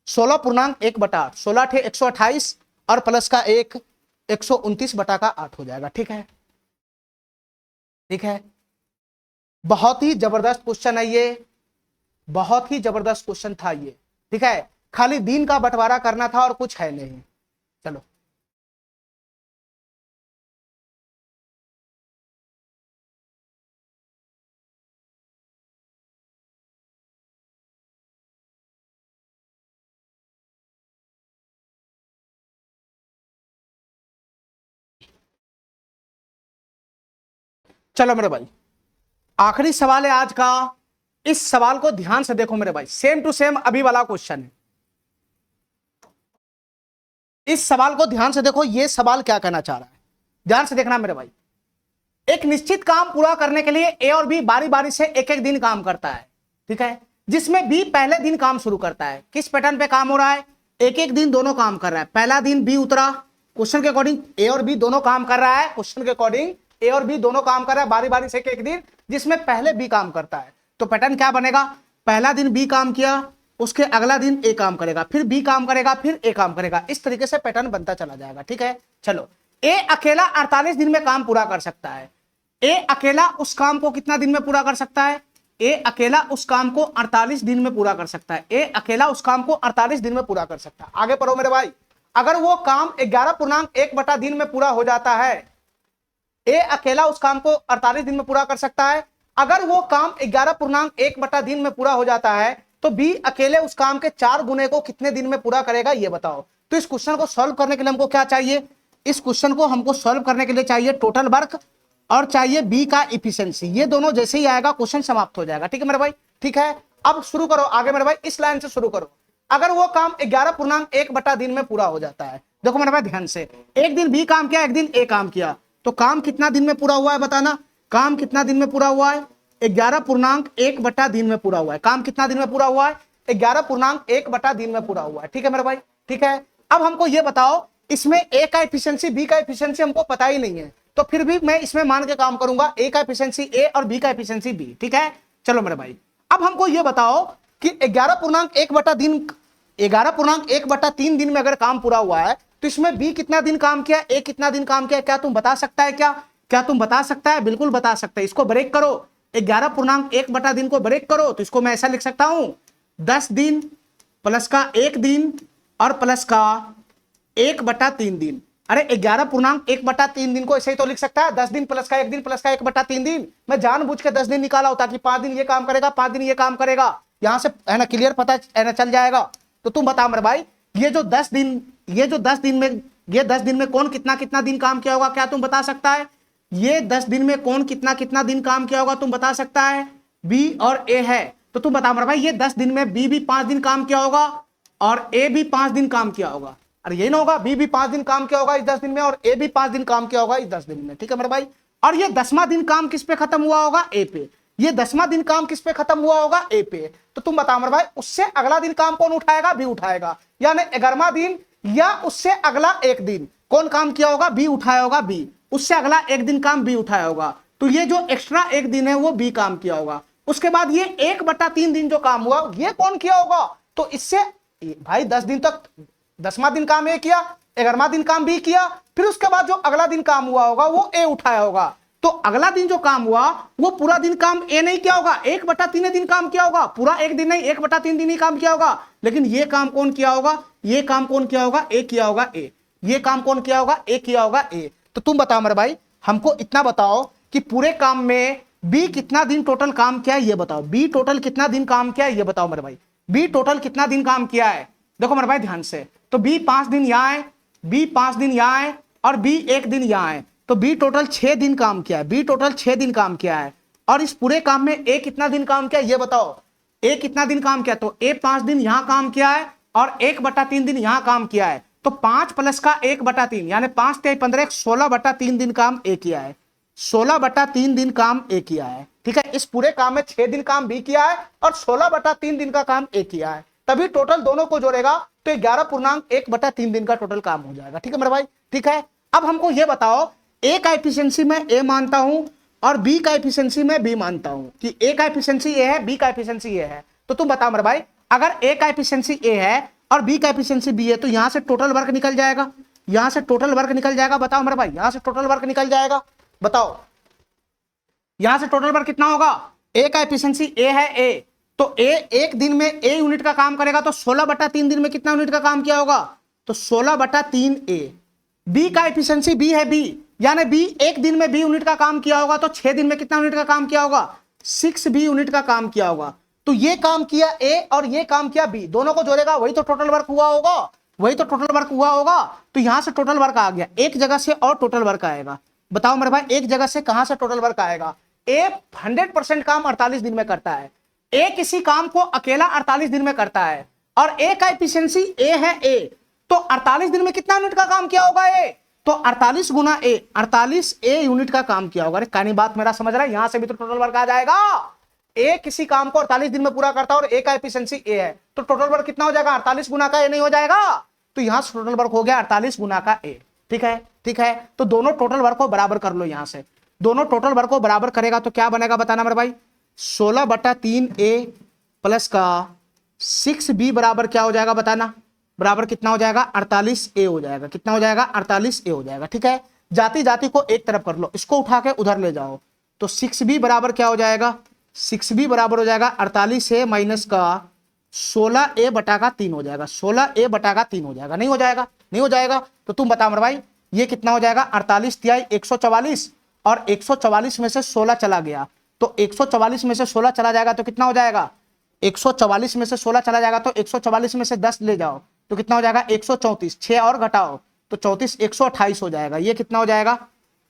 16.1/8, 16 × 128 और प्लस का 1, 129/8 हो जाएगा। ठीक है, ठीक है, बहुत ही जबरदस्त क्वेश्चन है ये, बहुत ही जबरदस्त क्वेश्चन था ये। ठीक है, खाली दिन का बंटवारा करना था और कुछ है नहीं। चलो चलो मेरे भाई, आखिरी सवाल है आज का। इस सवाल को ध्यान से देखो मेरे भाई, सेम टू सेम अभी वाला क्वेश्चन है। इस सवाल को ध्यान से देखो, ये सवाल क्या कहना चाह रहा है, ध्यान से देखना मेरे भाई। एक निश्चित काम पूरा करने के लिए ए और बी बारी बारी से एक एक दिन काम करता है, ठीक है, जिसमें बी पहले दिन काम शुरू करता है। किस पैटर्न पे काम हो रहा है, एक एक दिन दोनों काम कर रहा है। पहला दिन बी उतरा, क्वेश्चन के अकॉर्डिंग ए और बी दोनों काम कर रहा है, क्वेश्चन के अकॉर्डिंग ए और बी दोनों काम कर रहा है बारी बारी से एक दिन, जिसमें पहले बी काम करता है। तो पैटर्न क्या बनेगा, पहला दिन बी काम किया, उसके अगला दिन ए काम करेगा, फिर बी काम करेगा, फिर ए काम करेगा, इस तरीके से पैटर्न बनता चला जाएगा। ठीक है, चलो, ए अकेला 48 दिन में काम पूरा कर सकता है। ए अकेला उस काम को कितना दिन में पूरा कर सकता है, ए अकेला उस काम को 48 दिन में पूरा कर सकता है। ए अकेला उस काम को 48 दिन में पूरा कर सकता है। आगे पढ़ो मेरे भाई, अगर वो काम 11.1 दिन में पूरा हो जाता है, ए अकेला उस काम को 48 दिन में पूरा कर सकता है। अगर वो काम 11.1 दिन में पूरा हो जाता है तो बी अकेले उस काम के 4 गुने को कितने दिन में पूरा करेगा, ये बताओ। तो इस क्वेश्चन को सॉल्व करने के लिए हमको क्या चाहिए, इस क्वेश्चन को हमको सॉल्व करने के लिए चाहिए टोटल वर्क और चाहिए बी का इफिशियंसी। ये दोनों जैसे ही आएगा क्वेश्चन समाप्त हो जाएगा। ठीक है मेरे भाई, ठीक है, अब शुरू करो आगे मेरे भाई, इस लाइन से शुरू करो। अगर वो काम 11.1 दिन में पूरा हो जाता है, देखो मेरे भाई ध्यान से, एक दिन बी काम किया, एक दिन ए काम किया, तो काम कितना दिन में पूरा हुआ है बताना, काम कितना दिन में पूरा हुआ है, 11.1 दिन में पूरा हुआ है। काम कितना दिन में पूरा हुआ है, 11.1 दिन में पूरा हुआ है। ठीक है मेरे भाई, ठीक है। अब हमको ये बताओ, इसमें ए का एफिशिएंसी बी का एफिशिएंसी हमको पता ही नहीं है, तो फिर भी मैं इसमें मान के काम करूंगा, ए का एफिशिएंसी ए और बी का एफिशिएंसी बी। ठीक है, चलो मेरे भाई, अब हमको ये बताओ कि 11.1 दिन में अगर काम पूरा हुआ है तो इसमें बी कितना दिन काम किया, ए कितना दिन काम किया, क्या तुम बता सकता है, क्या तुम बता सकता है, बिल्कुल बता सकता है। इसको ब्रेक करो, 11.1 दिन को ब्रेक करो, तो इसको मैं ऐसा लिख सकता हूं, 10 दिन प्लस का 1 दिन और प्लस का 1/3 दिन। अरे 11.1 दिन को ऐसे ही तो लिख सकता है, 10 दिन प्लस का 1 दिन प्लस का 1/3 दिन। मैं जानबूझ के 10 दिन निकाला होता कि 5 दिन ये काम करेगा, 5 दिन ये काम करेगा, यहां से है ना क्लियर पता है ना चल जाएगा। तो तुम बताओ मेरे भाई, ये जो 10 दिन में कौन कितना कितना दिन काम किया होगा, क्या तुम बता सकता है? ये 10 दिन में कौन कितना कितना दिन काम किया होगा, तुम बता सकता है? बी और ए है, तो तुम बताओ मेरे भाई, ये 10 दिन में बी भी 5 दिन काम किया होगा और ए भी 5 दिन काम किया होगा। अरे यही ना होगा, बी भी 5 दिन काम किया होगा इस 10 दिन में और ए भी 5 दिन काम किया होगा इस 10 दिन में। ठीक है मेरे भाई, और ये 10वां दिन काम किस पे खत्म हुआ होगा, ए पे। ये 10वां दिन काम किस पे खत्म हुआ होगा, ए पे। तो तुम बताओ मेरे भाई, उससे अगला दिन काम कौन उठाएगा, बी उठाएगा। यानी 11वां दिन या उससे अगला एक दिन कौन काम किया होगा, बी उठाया होगा, बी। उससे अगला एक दिन काम बी उठाया होगा, तो ये जो एक्स्ट्रा एक दिन है वो बी काम किया होगा। उसके बाद ये 1/3 दिन जो काम हुआ ये कौन किया होगा, तो इससे भाई 10 दिन तक 10वां दिन काम ए किया, 11वां दिन काम बी किया, फिर उसके बाद जो अगला दिन काम हुआ होगा वो ए उठाया होगा। तो अगला दिन जो काम हुआ वो पूरा दिन काम ए नहीं किया होगा, 1/3 दिन काम किया होगा, पूरा एक दिन नहीं 1/3 दिन ही काम किया होगा। लेकिन ये काम कौन किया होगा, ये काम कौन किया होगा, ए किया होगा, ए। ये काम कौन किया होगा, ए किया होगा, ए। तो तुम बताओ मेरे भाई, हमको इतना बताओ कि पूरे काम में बी कितना दिन टोटल काम किया है, ये बताओ। बी टोटल कितना दिन काम किया है, ये बताओ मेरे भाई। बी टोटल कितना दिन काम किया है, देखो मेरे भाई ध्यान से। तो बी 5 दिन यहां है, बी 5 दिन यहां है, और बी 1 दिन यहां है। तो बी टोटल 6 दिन काम किया है, बी टोटल 6 दिन काम किया है। और इस पूरे काम में ए कितना दिन काम किया, ये बताओ। ए कितना दिन काम किया, तो ए 5 दिन यहां काम किया है और 1/3 दिन यहां काम किया है। तो 5 प्लस का 1/3 यानी 5 × 15 16/3 दिन काम ए किया है, 16/3 दिन काम ए किया है। ठीक है, इस पूरे काम में 6 दिन काम बी किया है और 16/3 दिन का काम ए किया है। तभी टोटल दोनों को जोड़ेगा तो 11.1/3 दिन का टोटल काम हो जाएगा। ठीक है मेरे भाई, ठीक है। अब हमको ये बताओ, ए का एफिशिएंसी में ए मानता हूं और बी का एफिशिएंसी में बी मानता हूं कि ए का एफिशिएंसी ए है, बी का एफिशिएंसी ए है। तो तुम बताओ मेरे भाई, अगर ए का एफिशिएंसी ए है और बी का एफिशिएंसी बी है तो यहां से टोटल वर्क निकल जाएगा, यहां से टोटल वर्क निकल जाएगा। बताओ मेरे भाई, यहां से टोटल वर्क निकल जाएगा, बताओ यहां से टोटल वर्क कितना होगा। ए का एफिशिएंसी ए है, ए तो ए एक दिन में ए यूनिट का काम करेगा, तो 16/3 दिन में कितना यूनिट का काम किया होगा, तो 16/3 ए। बी का एफिशिएंसी बी है, बी यानी बी एक दिन में बी यूनिट का काम किया होगा, तो 6 दिन में कितना यूनिट का काम किया होगा, 6 बी यूनिट का काम किया होगा। तो ये काम किया ए और ये काम किया बी, दोनों को जोड़ेगा वही तो टोटल वर्क हुआ होगा, वही तो टोटल वर्क हुआ होगा। तो यहां से टोटल वर्क आ गया, एक जगह से और टोटल वर्क आएगा। बताओ मेरे भाई, एक जगह से कहां से टोटल वर्क आएगा। ए 100% काम 48 दिन में करता है, ए किसी काम को अकेला 48 दिन में करता है, और ए का एफिशिएंसी ए है, ए तो 48 दिन में कितना यूनिट का काम किया होगा ए, तो 48 गुना ए, 48 ए यूनिट का काम किया होगा। अरे कहानी बात मेरा समझ रहा है, यहां से भी तो टोटल वर्क आ जाएगा। ए किसी काम को 48 दिन में पूरा करता है और ए का एफिशिएंसी ए है, तो टोटल वर्क कितना हो जाएगा, 48 गुना का ए नहीं हो जाएगा। तो यहां से टोटल वर्क हो गया 48 गुना का ए। ठीक है, ठीक है। तो दोनों टोटल वर्क को बराबर कर लो, यहां से दोनों टोटल वर्क को बराबर करेगा तो क्या बनेगा बताना मेरे भाई, 16/3 ए प्लस का 6b बराबर क्या हो जाएगा बताना, बराबर कितना हो जाएगा, 48 ए हो जाएगा। कितना हो जाएगा, 48 ए हो जाएगा। ठीक है, जाति जाति को एक तरफ कर लो, इसको उठा के उधर ले जाओ, तो 6b बराबर क्या हो जाएगा, 6b बराबर हो जाएगा 48 ए माइनस का 16a/3 हो जाएगा, 16a/3 हो जाएगा। नहीं हो जाएगा, नहीं हो जाएगा। तो तुम बता मेरे भाई, ये कितना हो जाएगा, 48 तिहाई 144, और 144 में से 16 चला गया, तो 144 में से 16 चला जाएगा तो कितना हो जाएगा, 144 में से 16 चला जाएगा तो 144 में से 10 ले जाओ तो कितना हो जाएगा, 134, 6 और घटाओ तो 34, 128 हो जाएगा। ये कितना हो जाएगा,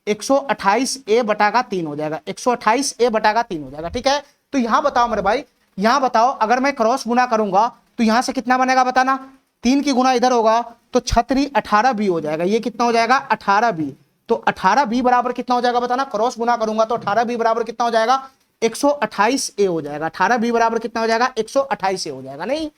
128a/3 हो जाएगा, 128a/3 हो जाएगा। ठीक है, तो यहां बताओ मेरे भाई, यहां बताओ अगर मैं क्रॉस गुना करूंगा तो यहां से कितना बनेगा बताना, 3 की गुना इधर होगा तो 36 18b हो जाएगा। ये कितना हो जाएगा, 18b। तो 18b बराबर कितना हो जाएगा बताना, क्रॉस गुना करूंगा तो 18b बराबर कितना हो जाएगा, 128a हो जाएगा। 18b बराबर कितना हो जाएगा, 128a हो जाएगा। नहीं,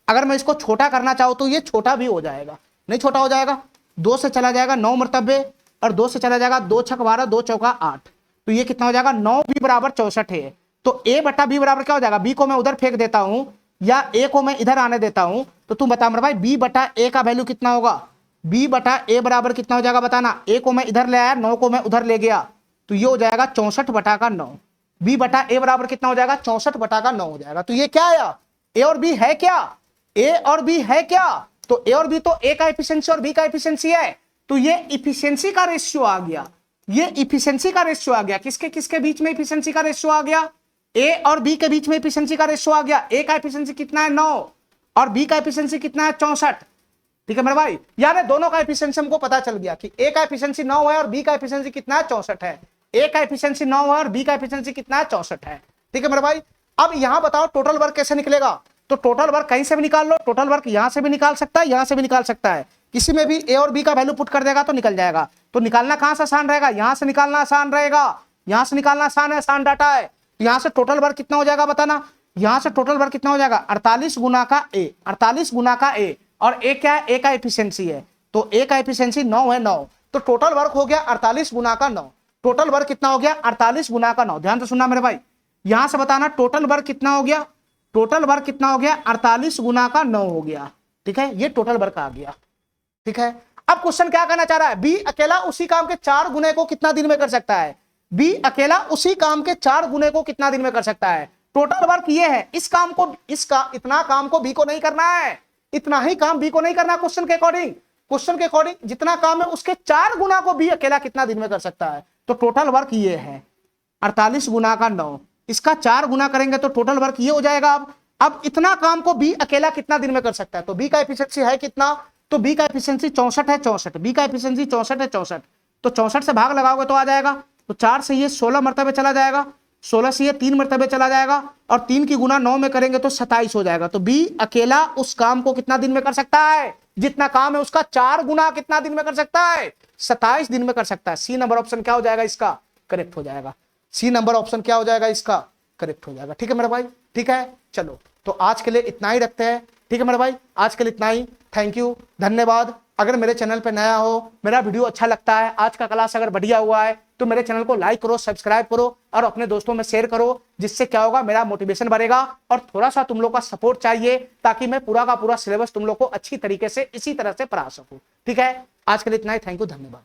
अगर मैं इसको छोटा करना चाहूं तो ये छोटा भी हो जाएगा, नहीं छोटा हो जाएगा, 2 से चला जाएगा 9 मरतबे, और 2 से चला जाएगा 2 छक 12, 2 चौका 8, तो ये कितना हो जाएगा, 9b बराबर 64 है। तो a/b बराबर क्या हो जाएगा, b को मैं उधर फेंक देता हूं या a को मैं इधर आने देता हूं, तो तुम बता मेरे भाई b/a का वैल्यू कितना होगा, b/a बराबर कितना हो जाएगा बताना। a को मैं इधर ले आया, 9 को मैं उधर ले गया, तो ये हो जाएगा 64/9। b/a बराबर कितना हो जाएगा, 64/9 हो जाएगा। तो ये क्या आया, a और b है क्या, a और b है क्या, तो a और b तो a का एफिशिएंसी और b का एफिशिएंसी है, तो ये इफिशिएंसी का रेशियो आ गया, ये इफिशिएंसी का रेशियो आ गया। किसके किसके बीच में इफिशिएंसी का रेशियो आ गया, a और b के बीच में इफिशिएंसी का रेशियो आ गया। a का एफिशिएंसी कितना है, 9, और b का एफिशिएंसी कितना है, 64। ठीक है मेरे भाई, यानी दोनों का एफिशिएंसी हमको पता चल गया कि a का एफिशिएंसी 9 है और b का एफिशिएंसी कितना है, 64 है। a का एफिशिएंसी 9 है और b का एफिशिएंसी कितना है, 64 है। ठीक है मेरे भाई, अब यहां बताओ टोटल वर्क कैसे निकलेगा, तो टोटल वर्क कहीं से भी निकाल लो, टोटल वर्क यहां से भी निकाल सकता है, यहां से भी निकाल सकता है, किसी में भी a और b का वैल्यू पुट कर देगा तो निकल जाएगा। तो निकालना कहां से आसान रहेगा, यहां से निकालना आसान रहेगा, यहां से निकालना आसान है, आसान डाटा है। यहां से टोटल वर्क कितना हो जाएगा बताना, यहां से टोटल वर्क कितना हो जाएगा 48 गुना का ए, 48 गुना का ए, और ए क्या है, ए का एफिशिएंसी है, तो ए का एफिशिएंसी 9 है, 9, तो टोटल वर्क हो गया 48 गुना का 9। टोटल वर्क कितना हो गया 48 गुना का 9। ध्यान से सुनना मेरे भाई, यहां से बताना टोटल वर्क कितना हो गया, टोटल वर्क कितना हो गया 48 गुना का 9 हो गया, ठीक है, ये टोटल वर्क आ गया, ठीक है। अब क्वेश्चन क्या करना चाह रहा है, बी अकेला उसी काम के 4 गुने को कितना दिन में कर सकता है, बी अकेला उसी काम के 4 गुने को कितना दिन में कर सकता है। टोटल वर्क ये है, इस काम को, इसका इतना काम को बी को नहीं करना है, इतना ही काम बी को नहीं करना, क्वेश्चन के अकॉर्डिंग, क्वेश्चन के अकॉर्डिंग जितना काम है उसके 4 गुना को बी अकेला कितना दिन में कर सकता है। तो टोटल वर्क ये है 48 गुना का 9, इसका 4 गुना करेंगे तो टोटल वर्क ये हो जाएगा। अब इतना काम को बी अकेला कितना दिन में कर सकता है, तो बी का एफिशिएंसी है कितना, तो बी का एफिशिएंसी 64 है, 64, बी का एफिशिएंसी 64 है, 64, तो 64 से भाग लगाओगे तो आ जाएगा, तो 4 से ये 16 मरतबे चला जाएगा, 16 से ये 3 मरतबे चला जाएगा, और 3 की गुना 9 में करेंगे तो 27 हो जाएगा। तो बी अकेला उस काम को कितना दिन में कर सकता है, जितना काम है उसका 4 गुना कितना दिन में कर सकता है, 27 दिन में कर सकता है। सी नंबर ऑप्शन क्या हो जाएगा इसका, करेक्ट हो जाएगा। सी नंबर ऑप्शन क्या हो जाएगा इसका, करेक्ट हो जाएगा। ठीक है मेरे भाई, ठीक है, चलो तो आज के लिए इतना ही रखते हैं। ठीक है मेरे भाई, आज के लिए इतना ही। थैंक यू, धन्यवाद। अगर मेरे चैनल पे नया हो, मेरा वीडियो अच्छा लगता है, आज का क्लास अगर बढ़िया हुआ है तो मेरे चैनल को लाइक करो, सब्सक्राइब करो और अपने दोस्तों में शेयर करो, जिससे क्या होगा, मेरा मोटिवेशन बढ़ेगा और थोड़ा सा तुम लोग का सपोर्ट चाहिए ताकि मैं पूरा का पूरा सिलेबस तुम लोग को अच्छी तरीके से इसी तरह से पढ़ा सकूं। ठीक है, आज के लिए इतना ही। थैंक यू, धन्यवाद।